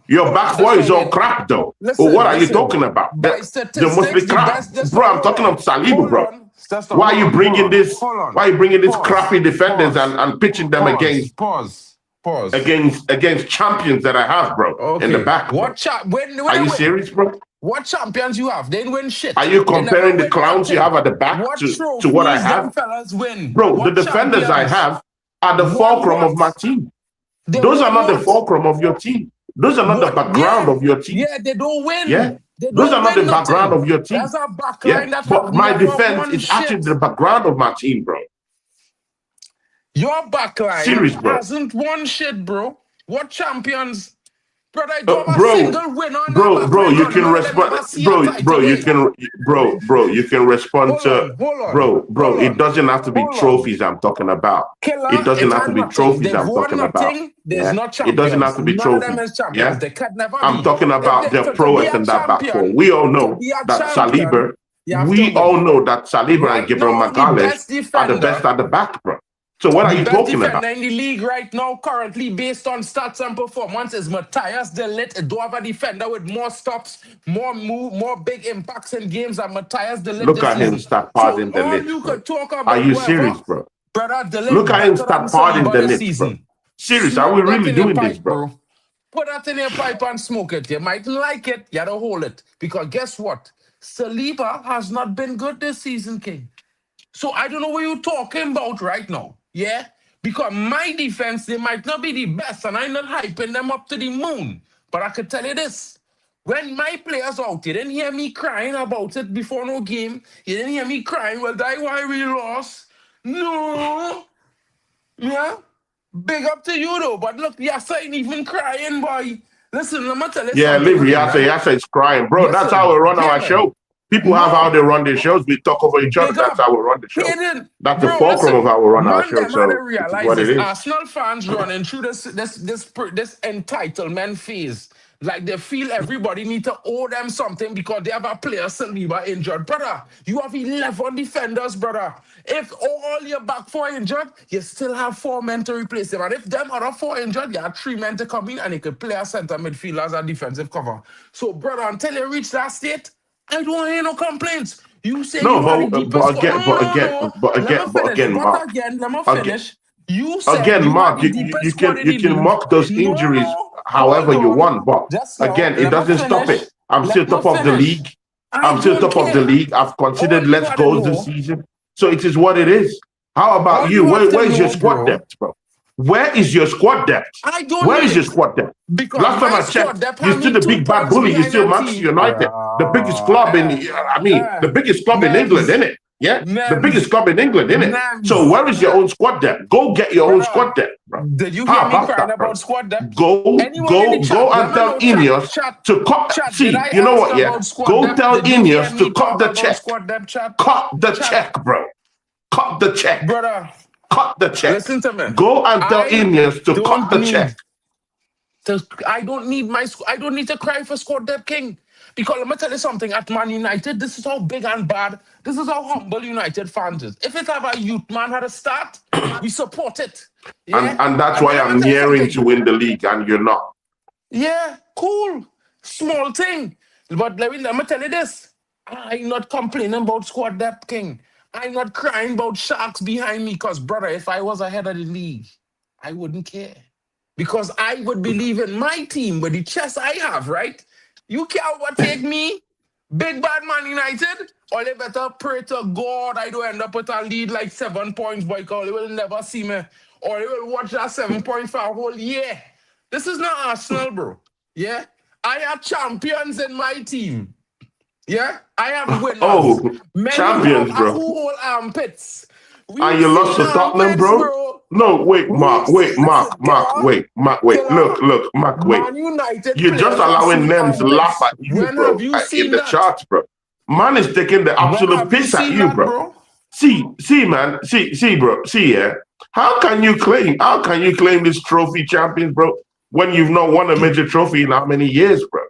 Your hold on. back That's four is why all wait. crap, though. Well, what Listen, are you listen. talking about? By There must be statistics, the crap. best. Just Bro, I'm hold talking on, of Saliba, bro. Just Why are you bringing this? hold on. Why are you bringing this Pause, crappy defenders pause, and pitching them pause, against pause, pause. against champions that I have, bro, in the Okay, back, bro? when Are I you win? serious, bro? What champions you have? They didn't win Are shit. you They never comparing the win clowns you nothing. have at the back What to what I trophies them have? fellas win? Bro, the What defenders I champions? have are the Won fulcrum of what? my team. They Those are won not the what? fulcrum of your team. Those are not the What? background Yeah, of your team. yeah. They don't Yeah. win. They Those are don't not the win background nothing. of your team. That's a Yeah. backline that have But my never defense won is actually shit. the background of my team, bro. Your backline Serious, bro. hasn't won shit, bro. What champions? Brother, I don't have a Bro, single win on that bro, backline, you brother. can None of them respond, ever see a title. you Wait. can, you can respond Hold to, on, hold on, hold it on, doesn't have to be hold on. trophies I'm talking about. It Killer, doesn't it have to had be nothing. trophies They've I'm won talking about. nothing. There's Yeah. not It doesn't have champions. to be None of them trophies. is champions. Yeah. They could never I'm be. talking If about they the to be prowess a in that back four. champion, We all to know be a that champion, Saliba, you have to we all win. know that Saliba and Right Gabriel now, the Magalhaes best are the best defender, at the back, bro. So what are the you best talking defender about? in the league right now, currently based on stats and performance, is Matthias De Ligt. It don't have a defender with more stops, more move, more big impacts in games than Matthias De Ligt Look this at him season. start So parting the all lips, you bro. could talk Are about you whoever, serious, bro? brother, De Look Ligt at him better than start parting Saliba the this lips, bro. season. Serious, are we Smoke that really in your doing this, pipe, bro? bro. Put that in your pipe and smoke it. You might like it, you gotta hold it. Because guess what? Saliba has not been good this season, King. So I don't know what you're talking about right now. Yeah? Because my defense, they might not be the best, and I'm not hyping them up to the moon. But I could tell you this. When my players out, you didn't hear me crying about it before no game. You didn't hear me crying, well, that's why we lost. No. Yeah? Big up to you though. But look, Yassa ain't even crying, boy. Listen, let me tell you Yeah, something, leave King, right? Yasa is crying. Bro, that's how Listen, we run yeah, our man. show. People have how No, they run their shows. We talk over each other. big That's up. how we run the show. Hayden, That's the bro, fulcrum of listen. how we run our Man, show. them had to So it is realize what it this. is. Arsenal fans running through this entitlement phase. Like they feel everybody need to owe them something because they have a player Saliba injured. Brother, you have 11 defenders, brother. If all your back four injured, you still have 4 men to replace them. And if them other 4 injured, you have 3 men to come in and you could play a center midfielder as a defensive cover. So, brother, until you reach that state, I don't hear no complaints. You say No, you are the deepest squad. No. Let me finish. Mark. But again, let me Again, finish. You said you are Mark, the deepest squad in you the can league. mock those No, injuries no. however Hold you on. want, but Just now. again, it Let me doesn't stop finish. it. I'm still Let me top of the finish. league. I I'm still don't top of the care. league. I've All considered you let's gotta goes this know, season. So it is what it is. How about all you? you have to Where is your know, squad bro. depth, bro? Where is your squad depth? I don't Where need is your it. squad depth? Because Last time my I squad checked, depth you're have still me the two big bad points bully. You're behind still a Manchester team. United, the biggest club in, the biggest club in England, Names. isn't it? Yeah, the biggest Names. club in England, isn't it? So Names. where is your own squad depth? Go get your own Brother, squad depth, bro. did you hear How me about crying that, bro? about squad depth? Go, Anyone in the chat, go let and me tell know, chat, Ineos chat, to cut. chat. Did See, I you know ask what? Yeah, about squad go depth? tell Did you hear Ineos to me cut talk the about check. squad depth, chat? Cut the Chat, check, bro. Cut the check. brother. Cut the check. Listen to me. Go and tell I Ineos to cut don't the check. need I don't need I don't need to cry for squad depth, King. Because let me tell you something, at Man United, this is how big and bad, this is how humble United fans is. If it have a youth man had a start, we support it. Yeah? And that's And why then let me I'm tell you nearing to something. win the league, and you're not. Yeah, cool. Small thing. But let me tell you this. I'm not complaining about squad depth, King. I'm not crying about sharks behind me, because, brother, if I was ahead of the league, I wouldn't care. Because I would believe in my team with the chest I have, right? You can't overtake me, big bad Man United, or they better pray to God I don't end up with a lead like 7 points, boy, because they will never see me. Or they will watch that 7 point for a whole year. This is not Arsenal, bro. Yeah? I have champions in my team. Yeah? I have winners. Oh, Men who have champions, bro. who hold armpits. We And you see lost to Tottenham, armpits, bro. bro. No, wait, Mark, wait, Listen, killer, wait. killer. Look, Mark, wait. Man United You're just players are allowing seen them as to laugh this. at you, When have bro, you in seen the that? charts, bro. Man is taking the When absolute have you piss at seen you, that, bro. bro? See, man, bro, yeah. How can you claim this trophy champions, bro, when you've not won a major trophy in how many years, bro?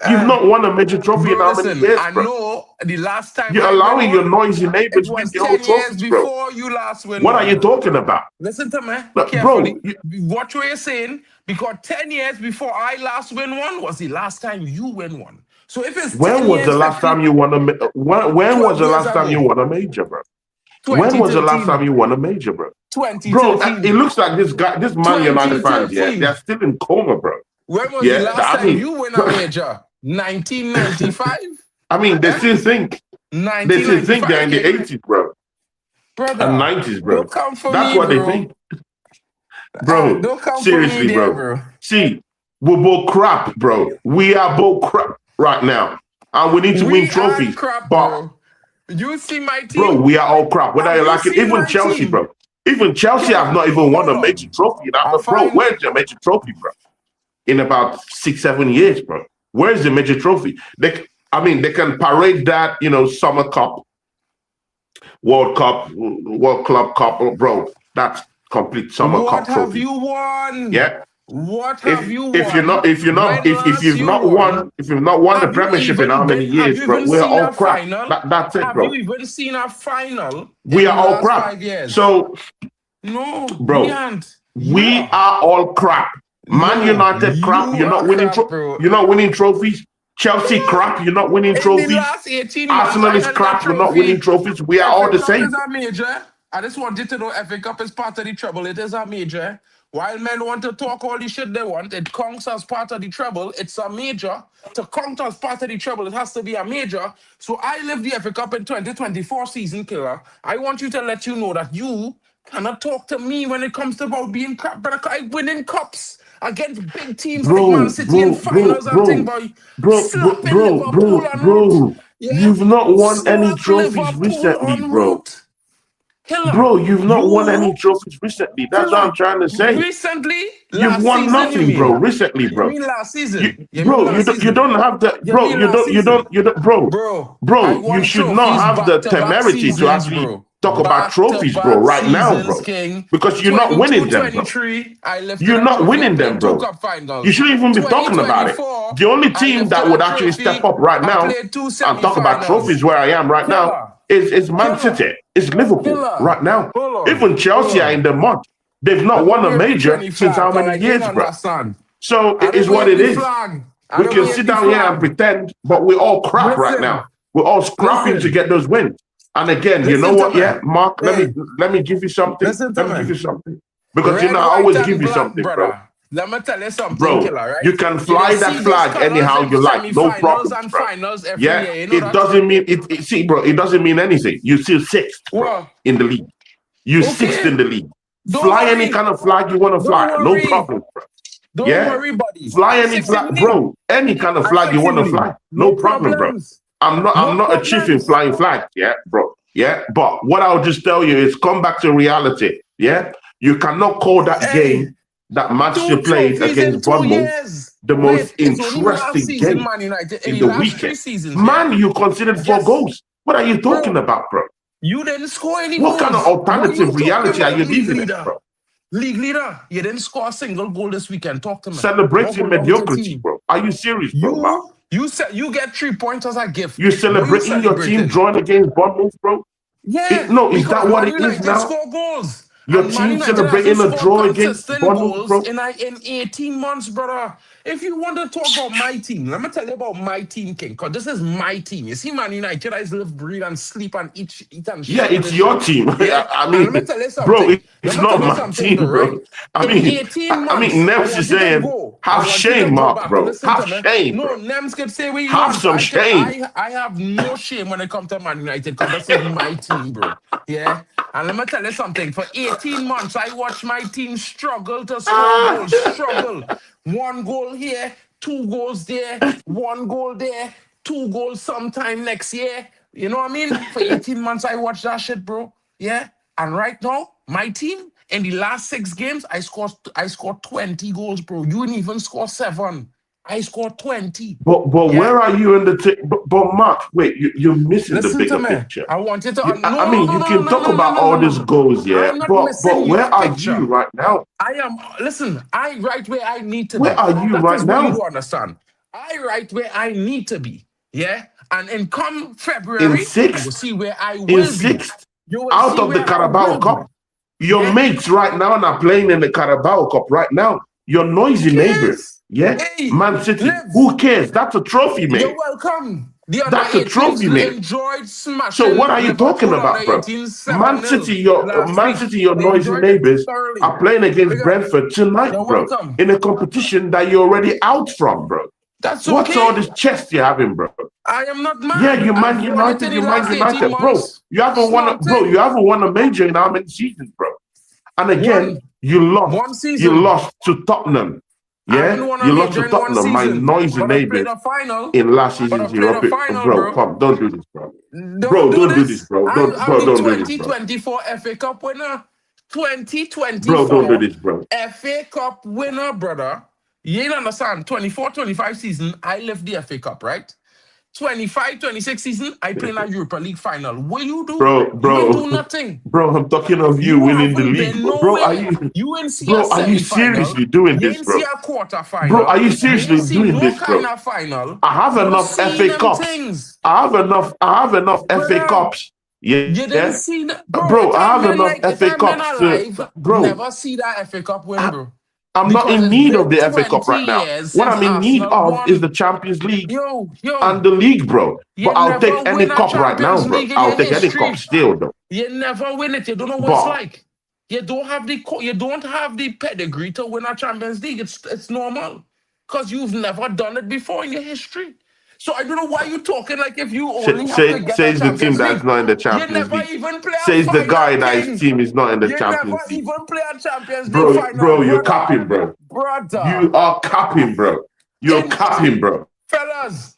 You've not won a major trophy in Bro, how many listen, years, I bro? know the last time You're I win allowing your one, noisy it neighbors win was the whole 10 years trophies, bro. before you last win What are one, you bro. talking about? Listen to me Look, carefully. bro, Watch what you're saying, because 10 years before I last win one was the last time you win one. So if it's when 10 was the years, last 50, time you won a when was 12 the years last time you ago, won a major, bro? When was the last time 2013, you won a major, bro? Bro, it 2013, looks like this Man United fans, yeah, 2013. they're still in coma, bro. When was the Yeah, last I time mean, you win a major? 1995? I mean, they Eh? still think they're in the 1995, 80s, bro, and brother. 90s, bro. Don't come for That's me, what they bro. think, bro. Don't come for me Seriously, there, bro. bro. See, we're both crap, bro. We are both crap right now, and we need to win We are trophies. crap, But, bro. You see my bro, team? we are all crap. Whether Have you you like it, seen even my Chelsea, team? bro. Even Chelsea have Killer, not even won hold a major on. trophy. I Bro, find where's your major trophy, bro? In about 6-7 years, bro. Where's the major trophy? They can parade that, Summer Cup, World Cup, World Club Cup, bro. That's complete Summer what Cup have trophy. you won? Yeah. What have you won? If you're not When if last you've you not won? won the Premiership in how many Have years, you bro? even We're seen a all crap. final? That's it, Have you bro. even seen a final We in are the all last crap. 5 years? So, No, we bro, aren't. we are all crap. Man No, United crap. you You're not are winning. crap, bro. You're not winning trophies. Chelsea crap. You're not winning In the trophies. last 18 months, Arsenal I is had a crap. We're not winning trophy. trophies. We are all FA the Cup same. is a major. I just want you to know FA Cup is part of the treble. It is a major. While men want to talk all the shit they want, it counts as part of the treble. It's a major. To count as part of the treble, it has to be a major. So I lived the FA Cup in 2024 season, killer. I want you to let you know that you cannot talk to me when it comes to about being crap, but I winning cups against big teams like Man City in finals and thing, boy. Slapping Liverpool en route. Bro. Yeah? You've not won any Slap trophies Liverpool recently, en bro. route. Killer. Bro, you've not won any You, trophies recently. That's what killer. I'm trying to say. Recently, You've last won season, you nothing, bro. mean? Recently, You bro. mean last You, season? You mean bro, last you season? don't have the You bro. mean last season? Bro. Bro, I Bro, you won should not trophies have the back-to-back temerity to seasons, actually bro. talk about trophies, bro, Back-to-back right now, seasons, bro. King. Because you're not winning them, bro. 22-23, I lifted You're a not trophy. I winning them, played two bro. cup You finals. shouldn't even be talking about it. 2024, The only I team lifted that a would actually step trophy. up right I now played two and talk about semi-finals. trophies where I am right now Killer. is Man Killer. City, it's Liverpool Killer. right now. Hold on. Even Hold Chelsea are on. in the mud. They've not Let me won a wave the major Trini since flag, how because many I didn't years, bro? understand. So I it is don't what wave it the is. flag. I We don't can wave sit the down here and flag. pretend, but we're all crap right now. Listen. We're all scrapping to Listen. get those wins. And again, you know Listen to what? me. Yeah, Mark, Hey, let me give you something. listen to Let me give me. you something. Because Red, I white, always and give you black, something, bro. brother. Let me tell you something, Bro, killer, you right? can You fly didn't that see these flag colors anyhow in you like, no semi-finals problems, and bro. finals every Yeah, year. You know it that? doesn't mean see, bro, it doesn't mean anything. You're still sixth, bro, Well, in the league. You're sixth in okay. the league. Don't Fly any worry. kind of flag you want to Don't fly, no worry. problem, bro. Don't Yeah, worry, buddy. fly I any six in flag, the league. bro. Any kind of I flag you six want in to the league. fly, no No problem, bro. problems. I'm No not a chief in problems. flying flags, yeah, bro. Yeah, but what I'll just tell you is come back to reality. Yeah, you cannot call that Hey, game that Manchester 2 played trophies in against 2 Bournemouth years. the most Wait, it's only last interesting season, game Man United. In in the the last weekend. 3 seasons, yeah? Man, you considered 4 goals. What are you talking Bro, about, bro? you didn't score any What kind of goals. What you alternative talking reality are about, you league living in, leader? bro? League leader, you didn't score a single goal this weekend. Talk to me. What go Celebrating wrong with your mediocrity, team? bro. Are you serious, bro, man? You said you get 3 points as a You're gift. What you celebrating your team celebrating? drawing against Bournemouth, bro? Yeah, No, is because that what Man it is United now? score goals. Your And Man team United hasn't celebrating a scored draw against consistent Bournemouth, goals bro? in 18 months, brother. If you want to talk about my team, let me tell you about my team, King, because this is my team. You see, Man United, I live, breathe, and sleep and eat and Yeah, shit with it's this your shit. team. Yeah? I And let me mean, tell you bro, something. Let it's me tell not you my something, team, though, right? bro. I In mean, 18 months, I Nems is want you to saying, go. I have want you to shame, go Mark, back. bro. Listen to Have me. shame, No, bro. Nems could say what he Have wants. some shame. I have no shame when it comes to Man United, because this is my team, bro. Yeah? And let me tell you something. For 18 months, I watched my team struggle to score goals. Struggle. 1 goal here, 2 goals there, 1 goal there, 2 goals sometime next year. You know what I mean? For 18 months, I watched that shit, bro. Yeah? And right now, my team, In the last 6 games, I scored 20 goals, bro. You didn't even score 7. I scored 20. But Yeah. where are you in the but Mark, wait, you're missing the Listen to bigger me. picture. I want you to. I No, no, mean, no, you no, can no, talk no, no, about no, no, all no, these no. goals, yeah, I'm not but missing where your are you picture. right now? I am. Listen, I right where I need to Where be. are you That right is what you now? don't understand. I right where I need to be. Yeah. And in come In February, you will sixth, see where I in will be. sixth, You will out see of the where I Carabao will be. Cup. Your Yeah. mates right now are playing in the Carabao Cup right now. Your Who noisy neighbor, cares? yeah, Hey, Man City. live. Who cares? That's a trophy, You're mate. welcome. The under That's a 18s trophy, mate. enjoyed So what smashing are you talking Liverpool under about, bro? 18s Man 7-0 City, your last week. They noisy enjoyed it neighbors thoroughly. are playing Big against up. Brentford tonight, You're bro, welcome. in a competition that you're already out from, bro. That's What's all okay. this chest you're having, bro? I am not Yeah, mad. I've won it in the You Man last 18 United, bro. months. You haven't won, Small you thing. haven't won a major in how many seasons, bro? And again, One. you One lost. You season. lost to Tottenham. I haven't Yeah, won a you lost to major in one Tottenham, my season. noisy But I played neighbors a final. in last But I season's played a Europe. final, Bro, bro. come, don't do this, bro. Don't do Don't do this, this. bro. I'm the Don't do this, bro. 2024 FA Cup winner. Bro, don't do 2024 this, bro. FA Cup winner, brother. You ain't understand. 24-25 season, I left the FA Cup, right? 25-26 season, I play in a Europa League final. What you do? You ain't do nothing. Bro, I'm talking of you You winning the haven't league, been bro. nowhere. You ain't see a Bro, are you semi-final. seriously doing You this, ain't see bro? a quarter Bro, are final. you You seriously ain't see doing no this, kind bro? of final. I have You don't enough see FA them Cups. things. I have enough FA Brother, Cups. you Yeah, didn't see that. Bro, bro, it I a have man enough like it FA a man Cups to, alive bro. never see that FA Cup win, I, bro. I'm not Because in it's need of been the FA Cup 20 right now. years What since I'm in need Arsenal of is won. the Champions League Yo, and the league, bro. you But I'll never take any win a cup right now, Champions bro. League in I'll your take any cup history. still, though. You never win it. You don't know what it's But like. You don't have the pedigree to win a Champions League. It's normal. Because you've never done it before in your history. So I don't know why you're talking like if you only have to get a says the team Champions that's League. not in the You Champions never League. even play a Says the final, guy that his King. team is not in the You never Champions League. even play a Champions League Bro, final, you're brother. capping, bro. Brother. You are capping, bro. You're In capping, bro. fellas,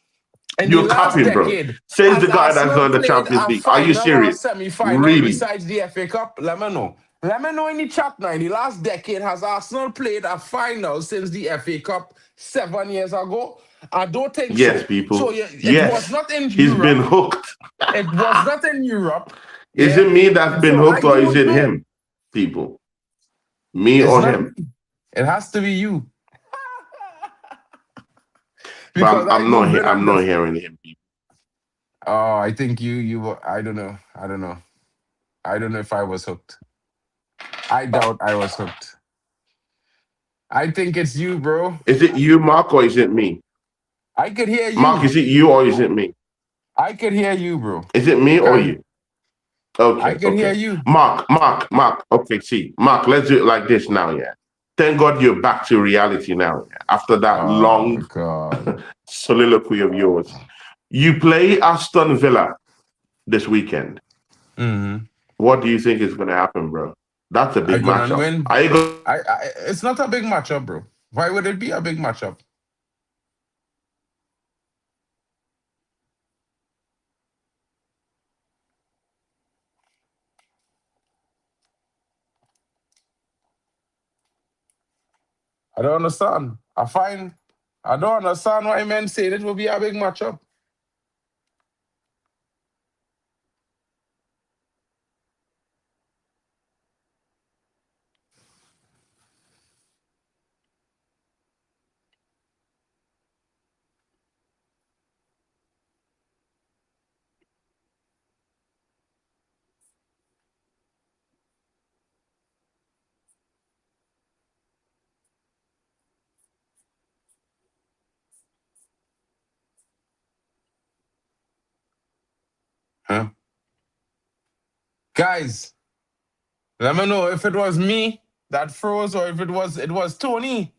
in the You're last capping, bro. decade, Says has the guy that's Arsenal not in the played Champions a League. Are you final or a serious? semi-final Really? besides the FA Cup? Let me know. Let me know in the chat now. In the last decade, has Arsenal played a final since the FA Cup 7 years ago? I don't think Yes, so. So people. yeah, it was Yes. not in He's been Europe. hooked. It was not in Europe. Is Yeah. it me that's been So I hooked or is don't it know. him, people? Me It's or not him? me. It has to be you. But Because I don't been I'm on not this. hearing him, people. Oh, I think I don't know. I don't know. I don't know if I was hooked. I doubt I was hooked. I think it's you, bro. Is it you, Mark, or is it me? I could hear Mark, you. is it you or is it me? I could hear you, bro. Is it me or Okay. you? I Okay, could hear okay. you. Mark. Okay, see, Mark, let's do it like this now, yeah. Thank God you're back to reality now, yeah, after that Oh long God. soliloquy of yours. You play Aston Villa this weekend. Mm-hmm. What do you think is going to happen, bro? That's a I big gonna matchup. win. Are you going It's not a big matchup, bro. Why would it be a big matchup? I don't understand. I don't understand why men say it will be a big matchup. Huh? Guys, let me know if it was me that froze or if it was Tony.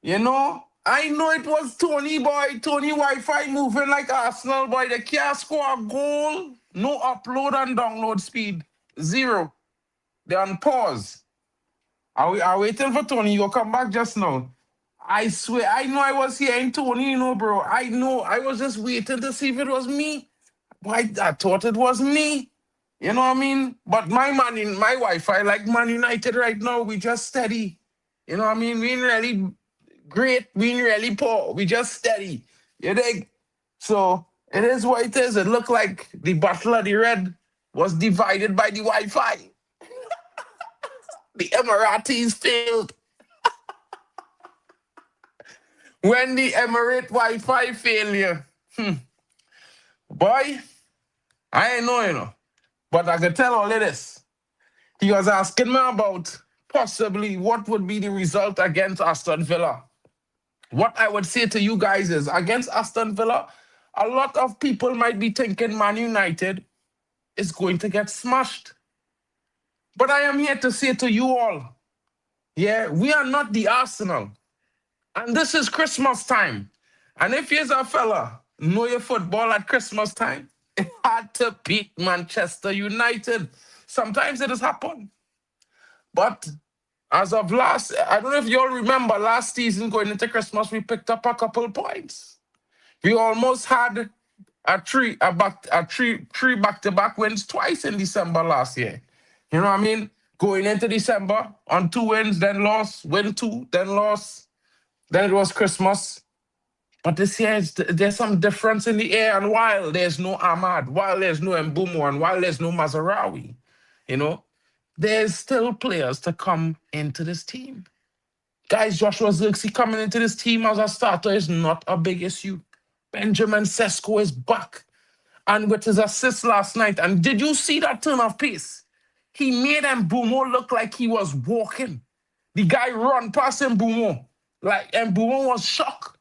You know, I know it was Tony, boy. Tony Wi-Fi moving like Arsenal, boy. They can't score a goal. No upload and download speed. Zero. They're on pause. Are waiting for Tony. You'll come back just now. I swear, I know I was hearing Tony, bro. I know. I was just waiting to see if it was me. Why I thought it was me. You know what I mean? But my Wi-Fi, like Man United right now, we just steady. You know what I mean? We ain't really great, we ain't really poor. We just steady. You dig? So it is what it is. It looked like the Battle of the Red was divided by the Wi-Fi. The Emiratis failed. When the Emirate Wi-Fi failure, boy, I ain't know, you know. But I can tell all of this. He was asking me about possibly what would be the result against Aston Villa. What I would say to you guys is against Aston Villa, a lot of people might be thinking Man United is going to get smashed. But I am here to say to you all, yeah, we are not the Arsenal. And this is Christmas time. And if you're a fella, know your football at Christmas time, it had to beat Manchester United. Sometimes it has happened. But as of last, I don't know if you all remember last season going into Christmas, we picked up a couple points. We almost had three back-to-back wins twice in December last year. You know what I mean? Going into December on 2 wins, then loss, win two, then loss. Then it was Christmas. But this year, there's some difference in the air. And while there's no Ahmad, while there's no Mbumo, and while there's no Mazarawi, you know, there's still players to come into this team. Guys, Joshua Zirkzee coming into this team as a starter is not a big issue. Benjamin Sesko is back. And with his assist last night, and did you see that turn of pace? He made Mbumo look like he was walking. The guy run past Mbumo. Like Mbumo was shocked.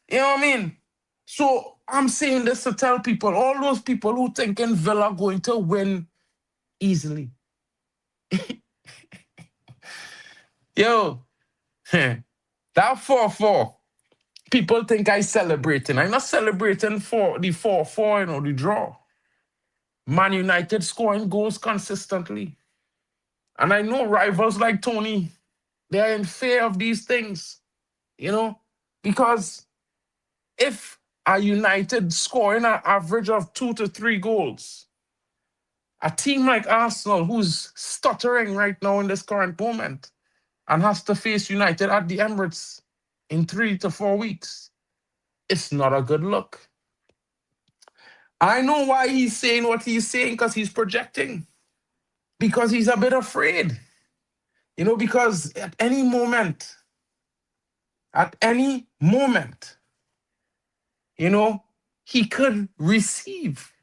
You know what I mean? So I'm saying this to tell people, all those people who thinking Villa going to win easily. Yo, that 4-4, people think I celebrating. I'm not celebrating for the 4-4, you know, the draw. Man United scoring goals consistently. And I know rivals like Tony, they're in fear of these things, you know, because if a United scoring an average of 2 to 3 goals, a team like Arsenal, who's stuttering right now in this current moment and has to face United at the Emirates in 3 to 4 weeks, it's not a good look. I know why he's saying what he's saying, because he's projecting, because he's a bit afraid, you know, because at any moment, you know, he could receive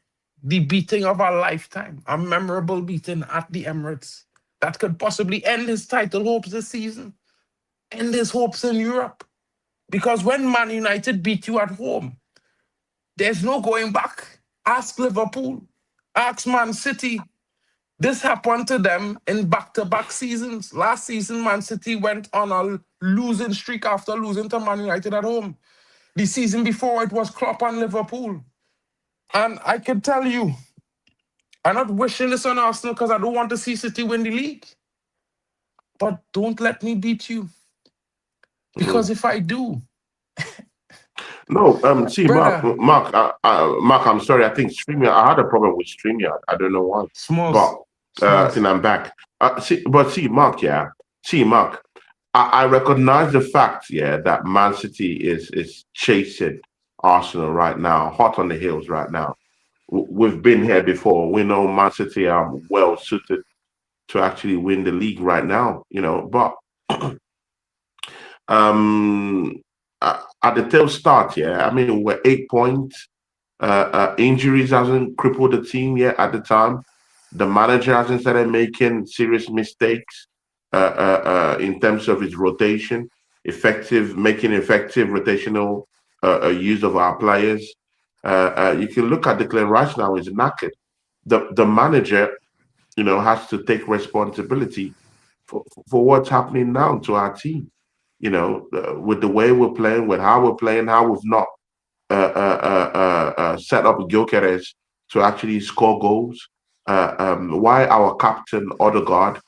the beating of a lifetime, a memorable beating at the Emirates that could possibly end his title hopes this season, end his hopes in Europe. Because when Man United beat you at home, there's no going back. Ask Liverpool, ask Man City. This happened to them in back-to-back seasons. Last season, Man City went on a losing streak after losing to Man United at home. The season before, it was Klopp and Liverpool. And I can tell you, I'm not wishing this on Arsenal because I don't want to see City win the league. But don't let me beat you. Because Mhm. if I do, No, see, brother, Mark, I'm sorry. I think StreamYard, I had a problem with StreamYard. I don't know why, but smalls, I think smalls. I'm back. See, Mark, yeah, see, Mark, I recognize the fact, yeah, that Man City is chasing Arsenal right now, hot on the heels right now. We've been here before. We know Man City are well suited to actually win the league right now, you know. But um, at the tail start, yeah, I mean, we're 8 points. Injuries hasn't crippled the team yet at the time. The manager hasn't started making serious mistakes in terms of his rotation, making effective rotational use of our players. You can look at Declan Rice now; he's knackered. The manager, you know, has to take responsibility for what's happening now to our team. You know, with the way we're playing, with how we're playing, how we've not set up Gyökeres to actually score goals. Why our captain Odegaard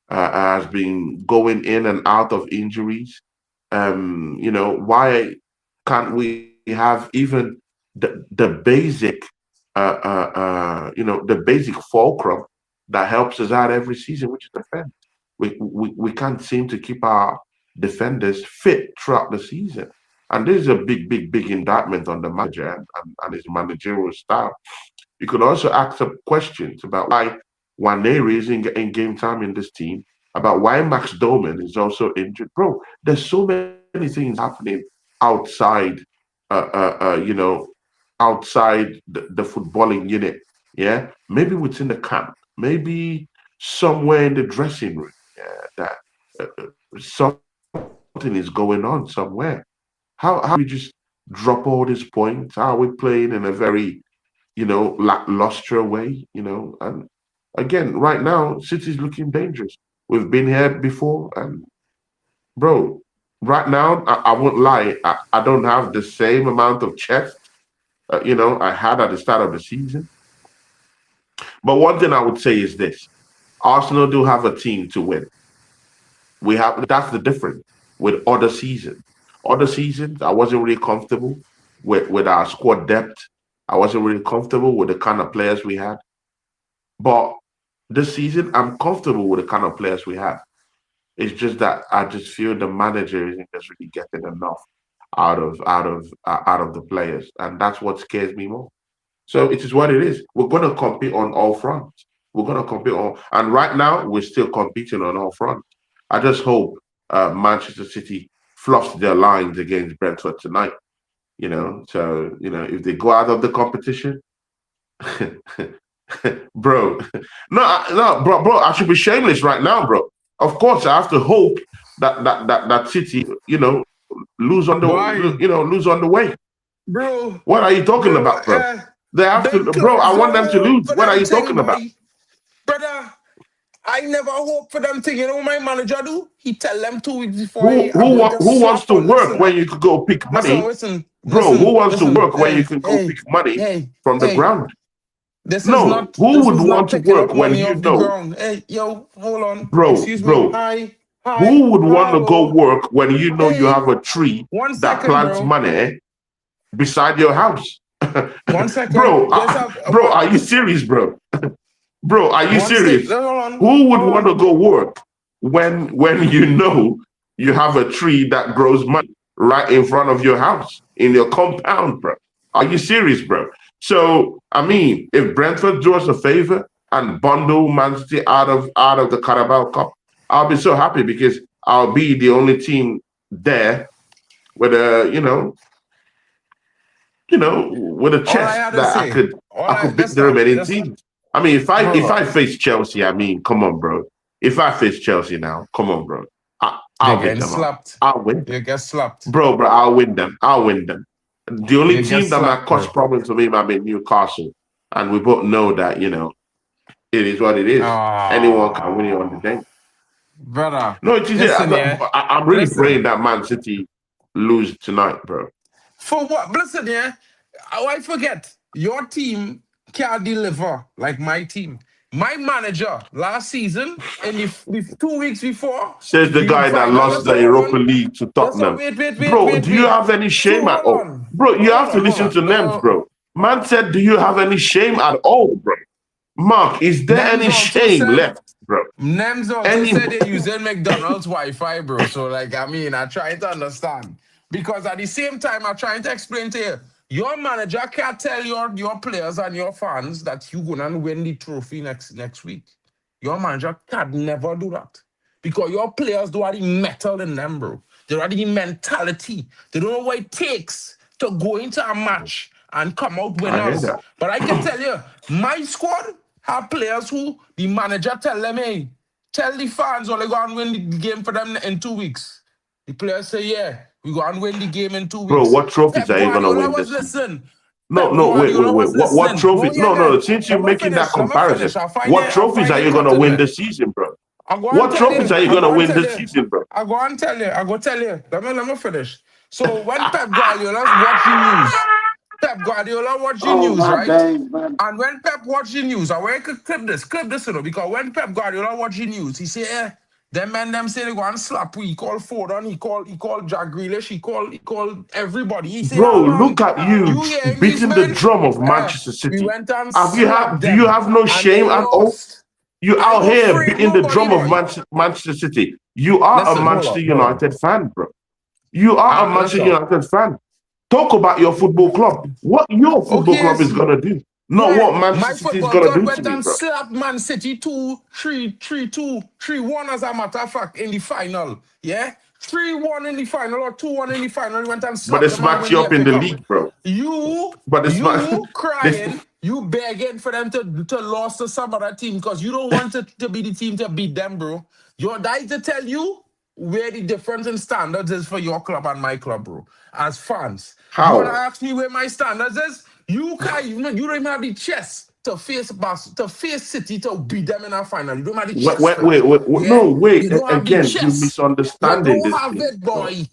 has been going in and out of injuries. You know, why can't we have even the basic? the basic fulcrum that helps us out every season, which is defense. We can't seem to keep our defenders fit throughout the season. And this is a big indictment on the manager and his managerial style. You could also ask some questions about why Waneri is in game time in this team, about why Max Doman is also injured. Bro, there's so many things happening outside, outside the footballing unit. Yeah, maybe within the camp, maybe somewhere in the dressing room. Yeah, that something is going on somewhere. How we just drop all these points? How are we playing in a very lackluster way? And again, right now, City's looking dangerous. We've been here before, and bro, right now, I won't lie, I don't have the same amount of chest, I had at the start of the season. But one thing I would say is this: Arsenal do have a team to win. That's the difference with other seasons. Other seasons, I wasn't really comfortable with our squad depth. I wasn't really comfortable with the kind of players we had. But this season, I'm comfortable with the kind of players we have. It's just that I just feel the manager isn't just really getting enough out of the players, and that's what scares me more. So it is what it is. We're going to compete on all fronts. We're going to compete on, and right now we're still competing on all fronts. I just hope Manchester City fluffs their lines against Brentford tonight. So if they go out of the competition, bro, bro, I should be shameless right now, bro. Of course, I have to hope that City, Why? lose on the way. Bro, What are you talking bro, about, bro? They have they to, bro. I close want your them to hope lose. for What are them you thing, talking about, boy. Brother, I never hope for them thing. You know what my manager do? He tell them 2 weeks before, hey, I'm going to who wants slap to on. work Listen, when you could go pick listen, money, listen, bro? Who listen, wants to listen. work when you Hey, can go pick hey, money hey, from the hey. ground? No, This who would is not want to picking work up when money you off the know, ground. Hey, yo, hold on. bro, Excuse me. bro? Hi, hi, Who would want to go hello. work when you know you Hey, have a tree one that second, plants bro. money beside your house? 1 second. Bro, Yes, I've, bro, what? are you serious, bro? Bro, are you One stick. serious? Hold on, Who would hold want to on. go work when you know you have a tree that grows money right in front of your house in your compound, bro? Are you serious, bro? So I mean, if Brentford do us a favor and bundle Man City out of the Carabao Cup, I'll be so happy because I'll be the only team there with a with a All I chest had to that I say. could All I I could beat just the stop. remaining Just teams. I mean, if I bro. face Chelsea, I mean, come on, bro. If I face Chelsea now, come on, bro. You're I'll beat getting them up. slapped. I'll win them, You get slapped. bro. I'll win them. I'll win them. The only You get team that might slapped, cause bro. problems for me might be Newcastle, and we both know that it is what it is. Anyone can win it on the Ah, day. brother. No, it is. Listen, yeah. I'm really Listen. praying that Man City lose tonight, bro. For what? Listen, yeah. Oh, I forget. Your team can't deliver like my team. My manager last season, and the 2 weeks before Says the the guy that final, lost just the hold Europa on. League to Just Tottenham. Bro, do you wait. have any So shame at hold all? on. Bro, you have to Hold listen to on. Nems, bro. Man said, do you have any shame at all, bro? Mark, is there Nems any also shame said left, bro? Nems also Any said they're using McDonald's Wi-Fi, bro. So, like, I mean, I trying to understand. Because at the same time, I'm trying to explain to you, your manager can't tell your players and your fans that you're gonna win the trophy next week. Your manager can never do that. Because your players do have the metal in them, bro. They have the mentality. They don't know what it takes to go into a match and come out I hear winners. that. But I can tell you, my squad have players who the manager tell them, hey, tell the fans only go and win the game for them in 2 weeks. The players say, yeah, we go and win the game in two Bro, weeks. what trophies Pep are you gonna Guardiola win was this season? listening. No, Pep no, Guardiola wait. was What listening. No, trophies? yeah, No. yeah. Since you're Let me making that finish. Let me comparison, finish. I'll find what it. I'll trophies find are it. you Cut gonna to win there. this season, bro? I go and What tell trophies you. are you I gonna go and win tell this you. season, bro? I go and tell you. I go tell you. Let me finish. So when Pep Guardiola's watch the news, Pep Guardiola watch the Oh news, my right? days, man. And when Pep watch the news, I want to clip this, because when Pep Guardiola watch the news, he say, them say they go and slap. He called Foden, he called Jack Grealish, he called everybody. He said, Bro, man, look at you you hearing these beating the men? drum of Manchester We City. went and slapped Do you them, have no and shame they at all? lost. You I out don't here afraid beating the nobody, drum of boy. Manchester City. You are Listen, a hold Manchester up. United fan, bro. You are a Manchester Listen. United fan. Talk about your football club. What your football club is gonna do. Not what my Manchester City is football gonna club do to went me, and bro. slapped Man City 3-1 as a matter of fact in the final. Yeah? 3-1 in the final or 2-1 in the final. He went and But they slapped them and smacked win you the up in FA the Cup. league, bro. You But this crying, you begging for them to lose to some other team because you don't want it to be the team to beat them, bro. Your die to tell you where the difference in standards is for your club and my club, bro. As fans, you wanna how? ask me where my standards is? You don't even have the chest to face City to beat them in our final. You don't have the chest for it. Yeah, No, wait. you don't have the Again, you're chest. You misunderstanding don't this have thing, it, bro. boy.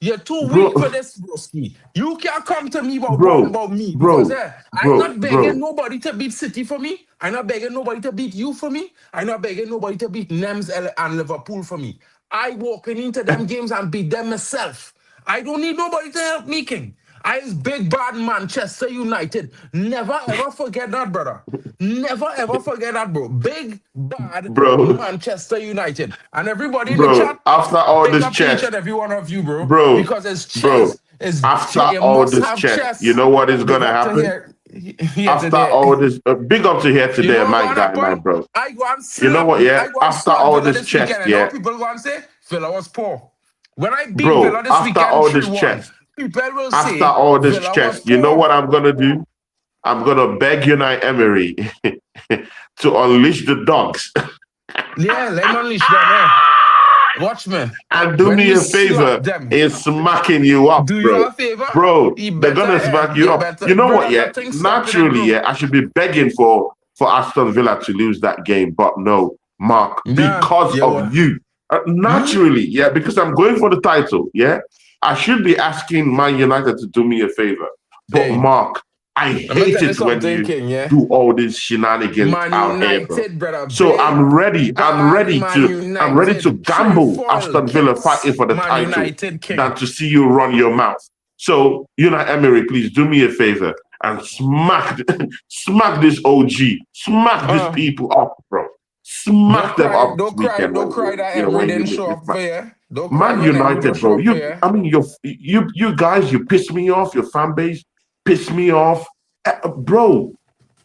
You're too weak for Bro, this, broski. You can't come to me bro, about me because bro, I'm not begging bro. nobody to beat City for me. I'm not begging nobody to beat you for me. I'm not begging nobody to beat Nems and Liverpool for me. I walking into them games and beat them myself. I don't need nobody to help me, King. I is big bad Manchester United. Never ever forget that, brother. Never ever forget that, bro. Big bad Bro, Manchester United. And everybody in the bro, chat, after all big this up to each chest, and every one of you, bro. bro, Because it's bro, chess. Is after you all must this have chest, you chess. know what is Big gonna up to happen? here After today. all this, big up to here You today, know my what guy, my happened? bro. I go and You know slap. what, yeah? I go and After slap all Villa this this chest, weekend, and now yeah? people go and say Villa was poor. When I beat Bro, Villa this after weekend all this 3-1, chest, people will after say all this Villa was chest, you know poor. what I'm gonna do? I'm gonna beg Unai Emery to unleash the dogs. Yeah, let me unleash them, Watch me. And do When me we a slap favor them, in smacking you up, do you bro. a favor? Bro, You they're better, gonna smack you you up. better, You know what, brother. yeah? Nothing stopping it, Naturally, bro. yeah, I should be begging for Aston Villa to lose that game, but no, Mark, Nah, because you of what? you. Naturally, yeah, because I'm going for the title, yeah. I should be asking Man United to do me a favor. But Hey, Mark, I I'm gonna hate tell you it when something, you King. Yeah, do all these shenanigans Man out here, bro. United, brother. So Big, I'm bad ready Man to United. gamble Trefoil Aston Villa fighting kicks. for the Man title United, than King. to see you run your mouth. So, Emery, please do me a favor and smack this OG, smack these people up, bro. Smack them up this weekend Don't cry that when Emery you didn't meet show me. up for you. Don't cry Man when Emery don't United, show bro. up for you. You guys, you piss me off. Your fan base piss me off, bro.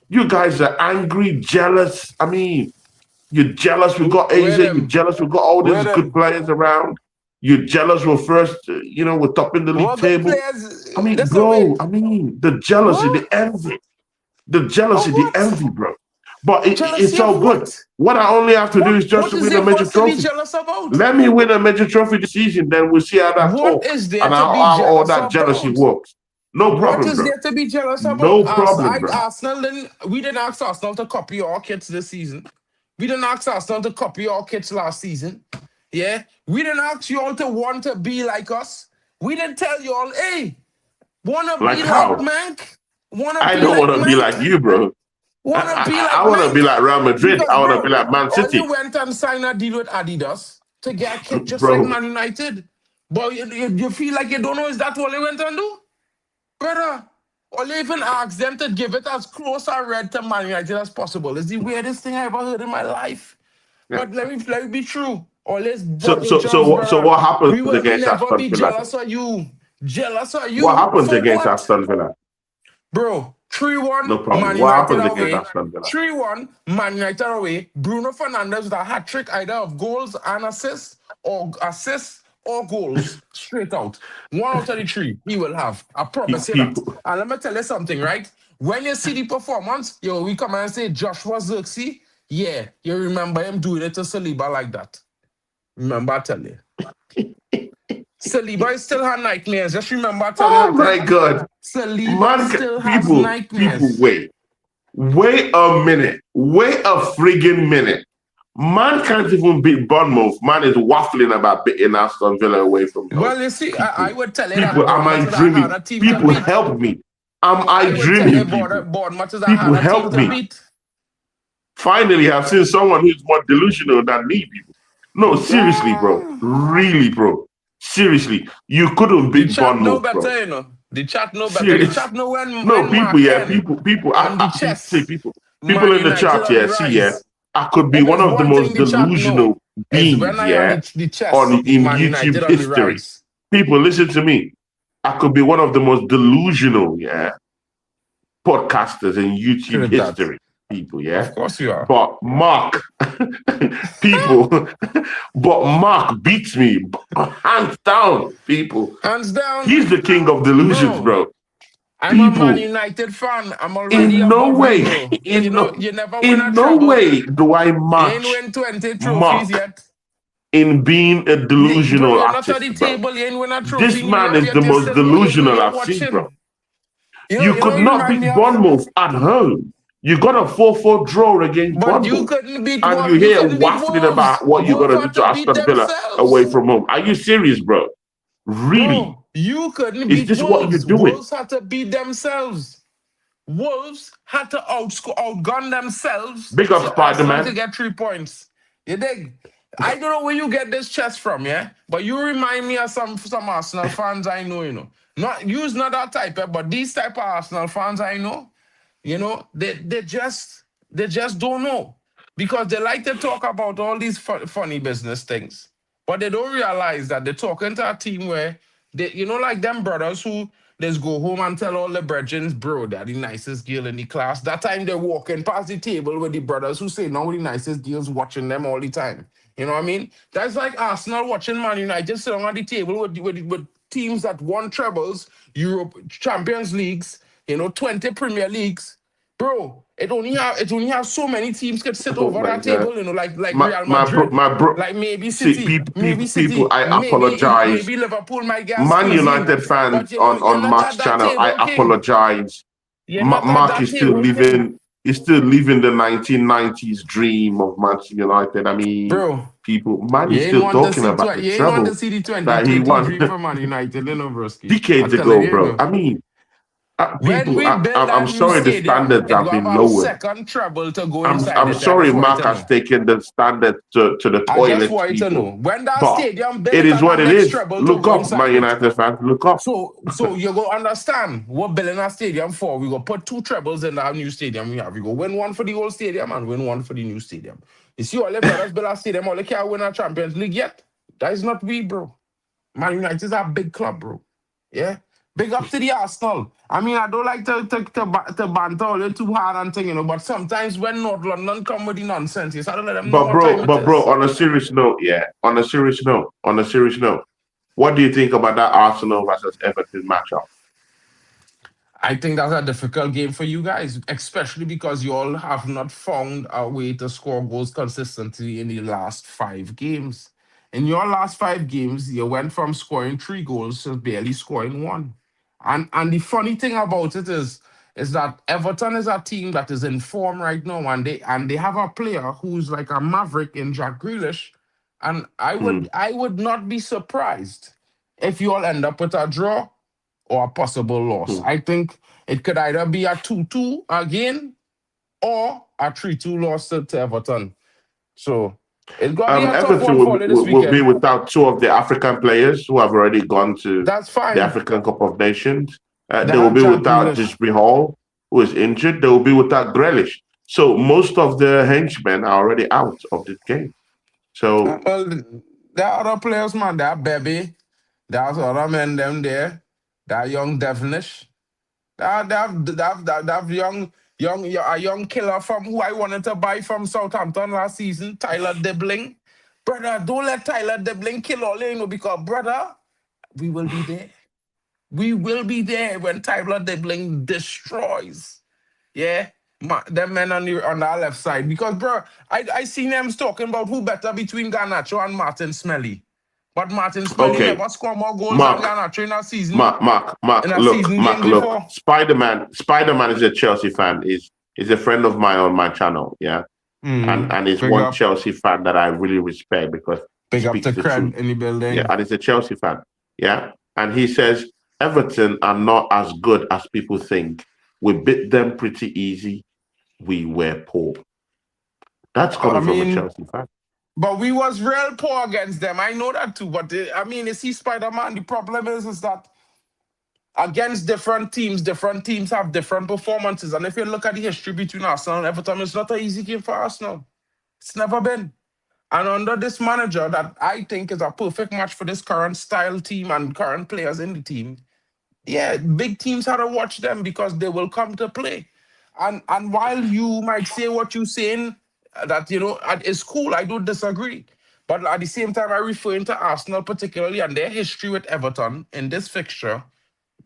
You guys are angry, jealous. I mean, you're jealous we got Where AZ. You're them? jealous we got all Where these good them? players around. You're jealous we're first, we're top in the league What good table. players? I mean, That's a way. bro, the jealousy, What? the envy, Of what? bro. But Jealousy it's of all good. what? What I only have to do is just What to is win a there for major us to be trophy. jealous about? Let me win a major trophy this season, then we'll see how that What talk is there and to be how all jealous that jealousy about? works. No What problem, is bro. there to be jealous about? No problem, bro. We didn't ask Arsenal to copy our kits this season. We didn't ask Arsenal to copy our kits last season. Yeah. We didn't ask you all to want to be like us. We didn't tell you all, hey, wanna Like be like how? Mank? Wanna I be don't like want to be Mank? like you, bro. Wanna be like I want to be Mank? like Real Madrid. Because, I want to be bro, like Man all you City, went and signed a deal with Adidas to get a kit just like bro. Man United. But you feel like you don't know, is that all you went and do? Brother, or even ask them to give it as close a red to Man United as possible. It's the weirdest thing I ever heard in my life. Yeah. But let me be true. All this So bottle so so jobs, what so brother. what happens We will against never Aston be Villa? jealous of you. Jealous of What you happens for against what? Aston Villa? Bro, 3-1, No problem. Man What United happens against away. Aston Villa? 3-1, Man United away. Bruno Fernandes with a hat trick either of goals and assists or goals straight out. 1 out of the 3 he will have. I promise you that. People, And let me tell you something, right? When you see the performance, we come and say Joshua Zirkzee, yeah, you remember him doing it to Saliba like that. Remember, I tell you. Saliba still has nightmares. Just remember, I tell you oh that. my God, Saliba man, still has people, nightmares. wait a minute, wait a friggin' minute. Man can't even beat Bournemouth. Man is waffling about beating Aston Villa away from home. Well, you see, I People, would tell you that people, am I Bournemouth is a dreaming? harder team to People, beat. help me. Am I I would tell you dreaming, people? Bournemouth is a People, harder team help to me. beat. Finally, I've seen someone who's more delusional than me, people. No, seriously, bro. Ah, Really, bro. Seriously, you couldn't the beat chat know Bournemouth, bro. better, you know. The chat know better. The Serious. chat know No, when people, Mark yeah, N people. and the See, chess people Man in the United chat, on yeah, the see, yeah. rise. I could be If one it's of the one thing most the chat know, delusional is beings, when I on yeah, the chess on in Man United YouTube on the history. rise. People, listen to me. I could be one of the most delusional, yeah, podcasters in YouTube True that. history, people, yeah. Of course you are. But Mark, people, but Mark beats me hands down, people. Hands down, He's the king of delusions, bro. bro. I'm a Man People, United fan. I'm already in no above you, way, bro. You know, you never win a in no treble. way do I You ain't match win 20 trophies Mark yet. in being a Bro, delusional you're not at artist, the bro. table. You ain't win a trophy This in man Europe is the yet. most delusional You're I've seen, bro. watching. You You know, could you not remind me beat of. Bournemouth at home. You got a 4-4 draw against But you Bournemouth. couldn't beat And you Wolves. You here couldn't beat waffling Wolves. about what you're going Wolves to do had to to beat Aston Villa away themselves. from home. Are you serious, bro? Really? Bro, you couldn't Is beat this what you're Wolves. doing? Wolves had to beat themselves. Wolves had to outgun themselves Big up, for Arsenal to Spider-Man. get 3 points. You dig? I don't know where you get this chest from, yeah? But you remind me of some Arsenal fans I know, you know. Not you's not that type, but these type of Arsenal fans I know, you know, they just don't know. Because they like to talk about all these funny business things. But they don't realize that they're talking to a team where they, you know, like them brothers who just go home and tell all the brethren, bro, they're the nicest girl in the class. That time they're walking past the table with the brothers who say now the nicest girls watching them all the time. You know what I mean? That's like Arsenal watching Man United sitting on the table with teams that won trebles, Europe Champions Leagues, you know, 20 Premier Leagues. Bro, it only have so many teams could sit Oh over my that God. table, you know, like Real My bro, Madrid, my bro. like maybe See, City, maybe people, City, I maybe apologize. maybe Liverpool might get Man squeezing. United But fans you know, you're on not at Mark's that channel, I table, King. apologize. You're not at Mark that is still table, King. living. He's still living the 1990s dream of Manchester United. I mean, Bro, people, man you is ain't still want to talking see about the you ain't want to treble see the that he 2020 won dream for Man United, you know, broski. I'm decades telling ago, you, you bro. know. I mean, When people, we build I'm that new sorry the stadium, standards it have gonna have been a lowered. second treble to go inside I'm it. I sorry just want you Mark to has know. taken the standard to the I just toilet, want you to people. know. When that But stadium built, it it is had a what it next is. treble to Look go up, Man inside it. United fans. Look up. So you go understand what building a stadium for. We go put two trebles in our new stadium we have. We go win one for the old stadium and win one for the new stadium. You see, all the brothers build a stadium, all they can't win a Champions League yet. That is not we, bro. Man United is a big club, bro. Yeah. Big up to the Arsenal. I mean, I don't like to banter all the too hard and thing, you know, but sometimes when North London come with the nonsense, you gotta let them know what time it But bro, is. on a serious note, yeah. On a serious note, what do you think about that Arsenal versus Everton matchup? I think that's a difficult game for you guys, especially because you all have not found a way to score goals consistently in the last 5 games. In your last 5 games, you went from scoring 3 goals to barely scoring one. And the funny thing about it is that Everton is a team that is in form right now, and they have a player who's like a maverick in Jack Grealish. And I Hmm. would I would not be surprised if you all end up with a draw or a possible loss. Hmm. I think it could either be a 2-2 again or a 3-2 loss to Everton. So it's gonna be a tough Everton one for you this will be weekend. without two of the African players who have already gone to That's the fine. African Cup of Nations. They They will have be Jack without Grealish. Disbury Hall, who is injured. They will be without Grealish. So most of the henchmen are already out of this game. So Well, there are other players, man. There are Baby. There's other men them there. There are young Devonish. They have a young killer from who I wanted to buy from Southampton last season, Tyler Dibling. Brother, don't let Tyler Dibling kill all you know, because brother, we will be there. We will be there when Tyler Dibling destroys. Yeah. Them men on our left side. Because bro, I seen them talking about who better between Garnacho and Martin Smelly. But Martin Smelly okay, never scored more goals than Mark, Garnacho in a Look, season game look. before. Spider Man is a Chelsea fan. Is a friend of mine on my channel. Yeah, and is Big one up. Chelsea fan that I really respect because he Big up speaks to the truth. Cred in the Yeah, building. and he's a Chelsea fan. Yeah, and he says Everton are not as good as people think. We beat them pretty easy. We were poor. That's I coming from a mean, Chelsea fan. But we was real poor against them. I know that too. But I mean, you see, Spider-Man, the problem is that against different teams have different performances. And if you look at the history between Arsenal and Everton, it's not an easy game for Arsenal. It's never been. And under this manager, that I think is a perfect match for this current style team and current players in the team, yeah, big teams have to watch them because they will come to play. And while you might say what you're saying, that is cool, I don't disagree. But at the same time, I refer to Arsenal particularly and their history with Everton in this fixture.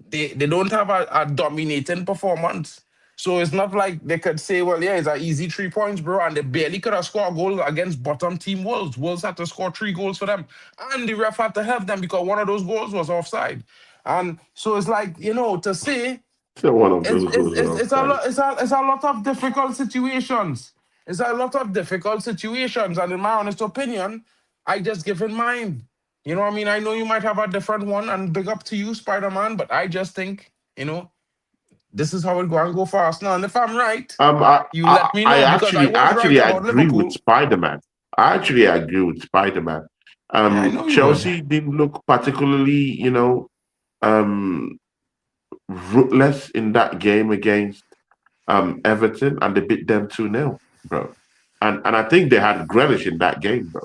They don't have a dominating performance. So it's not like they could say, well, yeah, it's an easy 3 points, bro. And they barely could have scored a goal against bottom team Wolves. Wolves had to score 3 goals for them. And the ref had to help them because one of those goals was offside. And so it's like, to say So one of those goals were it's a offside. lot it's a lot of difficult situations. It's a lot of difficult situations. And in my honest opinion, I just give in mine. You know what I mean? I know you might have a different one, and big up to you, Spider-Man, but I just think, this is how it go and go for Arsenal. And if I'm right, I, you I, let me I know because I actually was right actually about agree with Liverpool. Spider-Man. I actually agree with Spider-Man. Yeah, I know you would. Chelsea didn't look particularly, um, ruthless in that game against Everton, and they beat them 2-0, bro. And I think they had Grealish in that game, bro.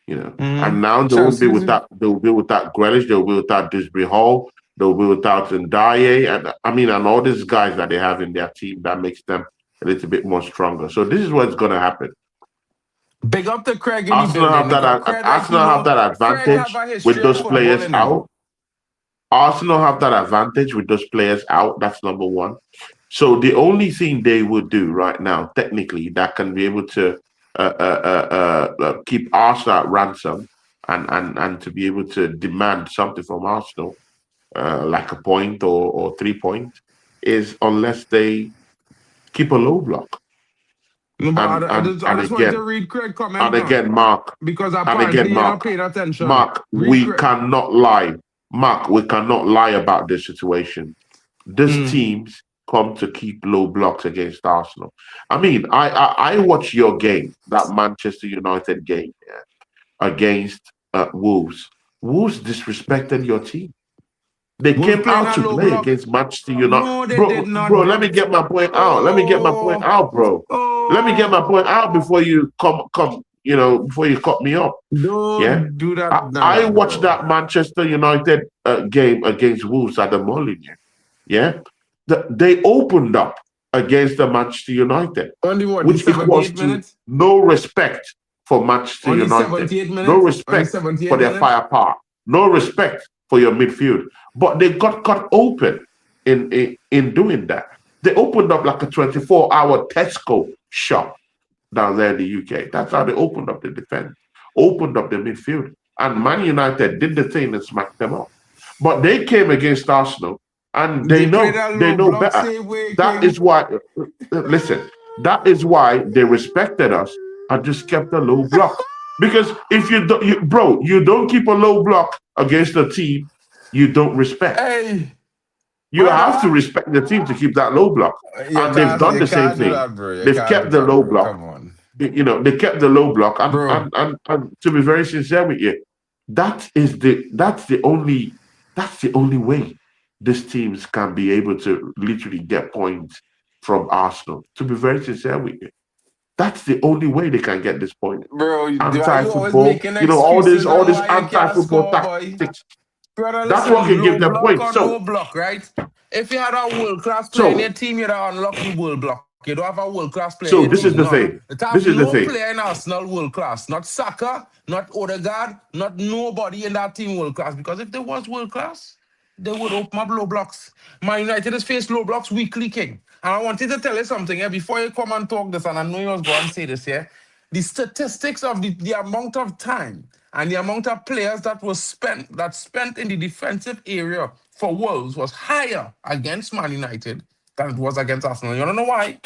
And now they won't be Chelsea's. without they'll be without Grealish, they'll be without Disbury Hall, they'll be without Ndaye, and I mean, and all these guys that they have in their team that makes them a little bit more stronger. So this is what's gonna happen. Big up to Craig in the Arsenal building have because that Craig, like Arsenal have that Craig have advantage a with history of those football players in him. out. Arsenal have that advantage with those players out. That's number one. So the only thing they would do right now, technically, that can be able to keep Arsenal at ransom and to be able to demand something from Arsenal, like a point or 3 points, is unless they keep a low block. No, but And and I and just wanted again, to read Craig and comment now again, Mark, because and apparently again, you're not Mark, paying attention. Mark, Read we Craig. cannot lie. Mark, we cannot lie about this situation. These Mm. teams come to keep low blocks against Arsenal. I mean, I watch your game, that Manchester United game, yeah, against Wolves. Wolves disrespected your team. They Wolves came playing out a to low play block. against Manchester United. No, they did Bro, not. let me get my point out. Let me get my point Oh, out, bro. Let me get my point out oh. before you come, before you cut me off. Yeah. Don't do that, I nada, watched bro. that Manchester United game against Wolves at the Molineux. Yeah. They opened up against the Manchester United, Only what, the which equals 78 to minutes? no respect for Manchester Only United, 78 no minutes? Only respect for 78 their minutes? firepower, no respect for your midfield. But they got cut open in doing that. They opened up like a 24-hour Tesco shop down there in the UK. That's how they opened up the defense, opened up the midfield. And Man United did the thing and smacked them up. But they came against Arsenal and They played a they low know block better. same way, That King. is why, listen, that is why they respected us and just kept a low block. Because if you don't, bro, you don't keep a low block against a team you don't respect. Hey, You have to brother. respect the team to keep that low block. And they've done You the same can't do thing. that, bro. You They've can't do kept the that, low bro. block. Come on. They kept the low block. Bro, And to be very sincere with you, that's the only way these teams can be able to literally get points from Arsenal. To be very sincere with you, that's the only way they can get this point. bro, why you always Anti-football, making all excuses all on this why you can't anti-football score, boy? tactics. Brother, That's what listen, can give low them block points. or no block, right? If you had a world class player in So, your team, you'd have unlocked the world block. You don't have a world class player in so your this is team, the none. thing. It have This is the no thing. player in Arsenal world class. Not Saka, not Odegaard, not nobody in that team world class. Because if there was world class, they would open up low blocks. Man United has faced low blocks weekly, King. And I wanted to tell you something here before you come and talk this, and I know you was going to say this here. The statistics of the amount of time and the amount of players that spent in the defensive area for Wolves was higher against Man United than it was against Arsenal. You don't know why?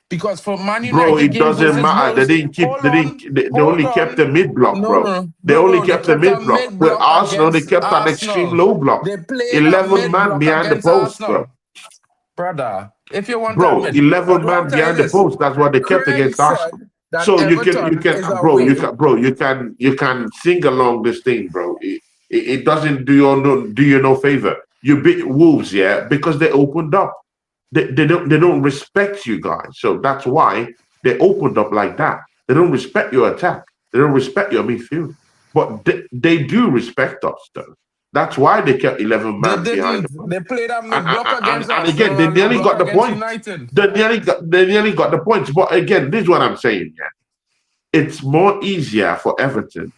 Because for Man Bro, United it game doesn't versus matter. Wolves, hold on, They hold only kept on. the mid block, No, bro. no, They no, only no. They kept the kept a mid block. mid With block Arsenal, they against kept an extreme Arsenal. low block. They played a 11 mid man block behind the against post, bro. Arsenal. Brother, if you want to Bro, admit, 11 what I'm man telling behind the this, post. That's what they kept Craig against said, Arsenal. that So you Everton can is away. you can sing along this thing, bro. It doesn't do you no favor. You beat Wolves, yeah, because they opened up. They don't respect you guys. So that's why they opened up like that. They don't respect your attack. They don't respect your midfield. But they do respect us though. That's why they kept 11 They man behind didn't. the post. They played a low And, block against and again, Arsenal they and low nearly block got the against points. United. They nearly got the points. But again, this is what I'm saying. Yeah, it's more easier for Everton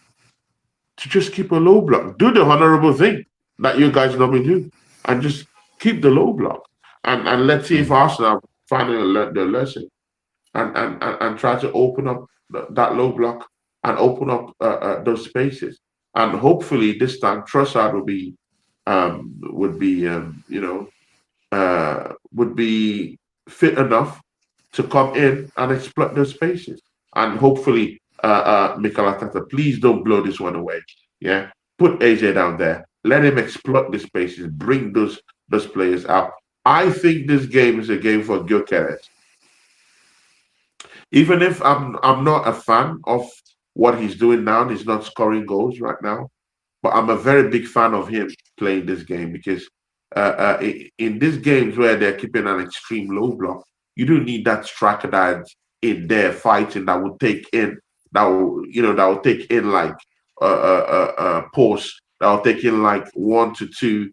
to just keep a low block. Do the honorable thing that you guys normally do, and just keep the low block. And let's see if Arsenal finally learned their lesson and try to open up that low block and open up those spaces. And hopefully this time Trossard would be would be fit enough to come in and exploit those spaces. And hopefully, Mikel Arteta, please don't blow this one away. Yeah, put AJ down there. Let him exploit the spaces. Bring those players out. I think this game is a game for Gyökeres. Even if I'm not a fan of what he's doing now, he's not scoring goals right now. But I'm a very big fan of him playing this game because in these games where they're keeping an extreme low block, you do need that striker that's in there fighting that will take in that will take in like posts that will take in like 1 to 2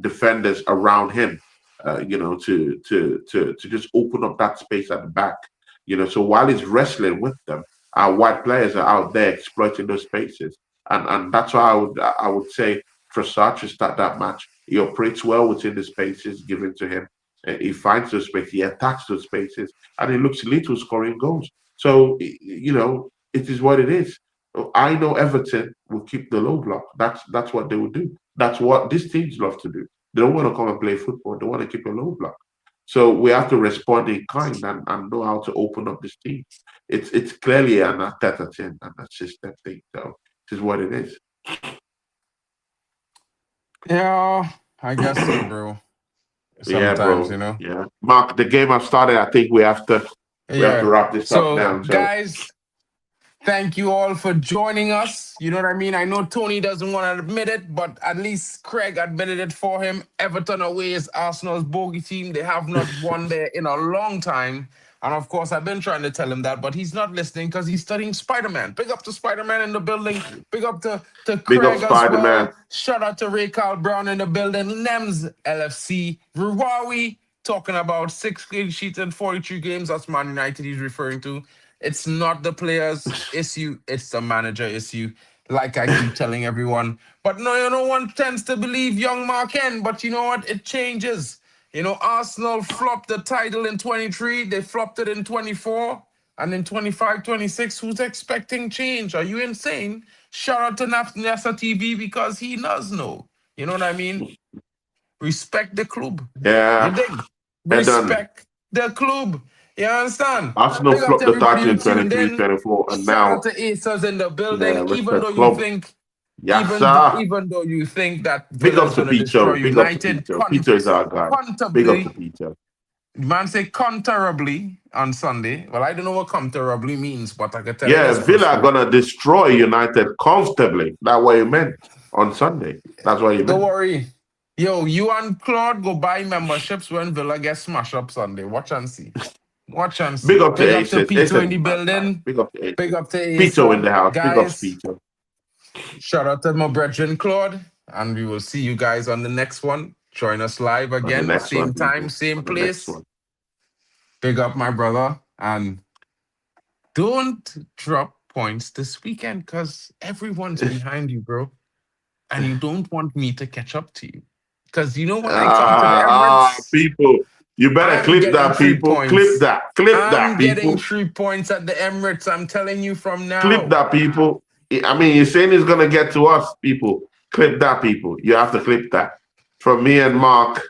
defenders around him, to just open up that space at the back. So while he's wrestling with them, our white players are out there exploiting those spaces. And that's why I would say Trossard should start that match. He operates well within the spaces given to him. He finds those spaces, he attacks those spaces, and he looks little scoring goals. So it is what it is. I know Everton will keep the low block. That's what they will do. That's what these teams love to do. They don't want to come and play football. They want to keep a low block. So we have to respond in kind and know how to open up this team. It's clearly an Arteta thing and a system thing. So this is what it is. Yeah, I guess so, bro. Yeah, Sometimes, bro. Yeah, Mark. The game have started. I think we have to Yeah. wrap this up So, now. So guys, thank you all for joining us. You know what I mean? I know Tony doesn't want to admit it, but at least Craig admitted it for him. Everton away is Arsenal's bogey team. They have not won there in a long time. And of course, I've been trying to tell him that, but he's not listening because he's studying Spider-Man. Big up to Spider-Man in the building. Big up to big up Craig as Spider Man. well. Shout out to Ray Carl Brown in the building. Nems LFC. Rivalry talking about 6 clean sheets in 43 games. That's Man United he's referring to. It's not the players' issue, it's the manager issue, like I keep telling everyone. But no one tends to believe young Mark Hen, but you know what? It changes. Arsenal flopped the title in 23, they flopped it in 24, and in 25, 26, who's expecting change? Are you insane? Shout out to Nasa TV because he does know. You know what I mean? Respect the club. You Yeah, dig? they're done. Respect the club. You understand? Arsenal Big up to flopped the everybody title who in tuned 23, in. 24, and Shout out now to Aces in the building. yeah, Even respect though you club. think, Yes, sir. that Big Villa up is to gonna destroy Peter. Big up to United, Peter. Peter is our guy. Big up to comfortably. Peter. Man say comfortably on Sunday. Well, I don't know what comfortably means, but I can tell you Yeah, this, Villa are Briscoe. gonna destroy United comfortably. That's what he meant on Sunday. That's what he Don't meant. worry. Yo, you and Claude go buy memberships when Villa gets smashed up Sunday. Watch and see. Watch and Big see. up to Big up to Aces. Peter Aces in the is my guy. building. Big up to Big Aces. up to Peter in Asa. the house. Big up to Guys, Peter. shout out to my brethren Claude. And we will see you guys on the next one. Join us live On the again. next one, Same time, people. same On the next place. one. Big up my brother. And don't drop points this weekend because everyone's behind you, bro. And you don't want me to catch up to you. Because when I come to the Emirates, People. You better I'm clip getting that, three people. Clip points. that. Clip that, I'm getting people. 3 points at the Emirates. I'm telling you from Clip now. that, people. I mean, you're saying it's gonna get to us, people. Clip that, people. You have to clip that. From me and Mark,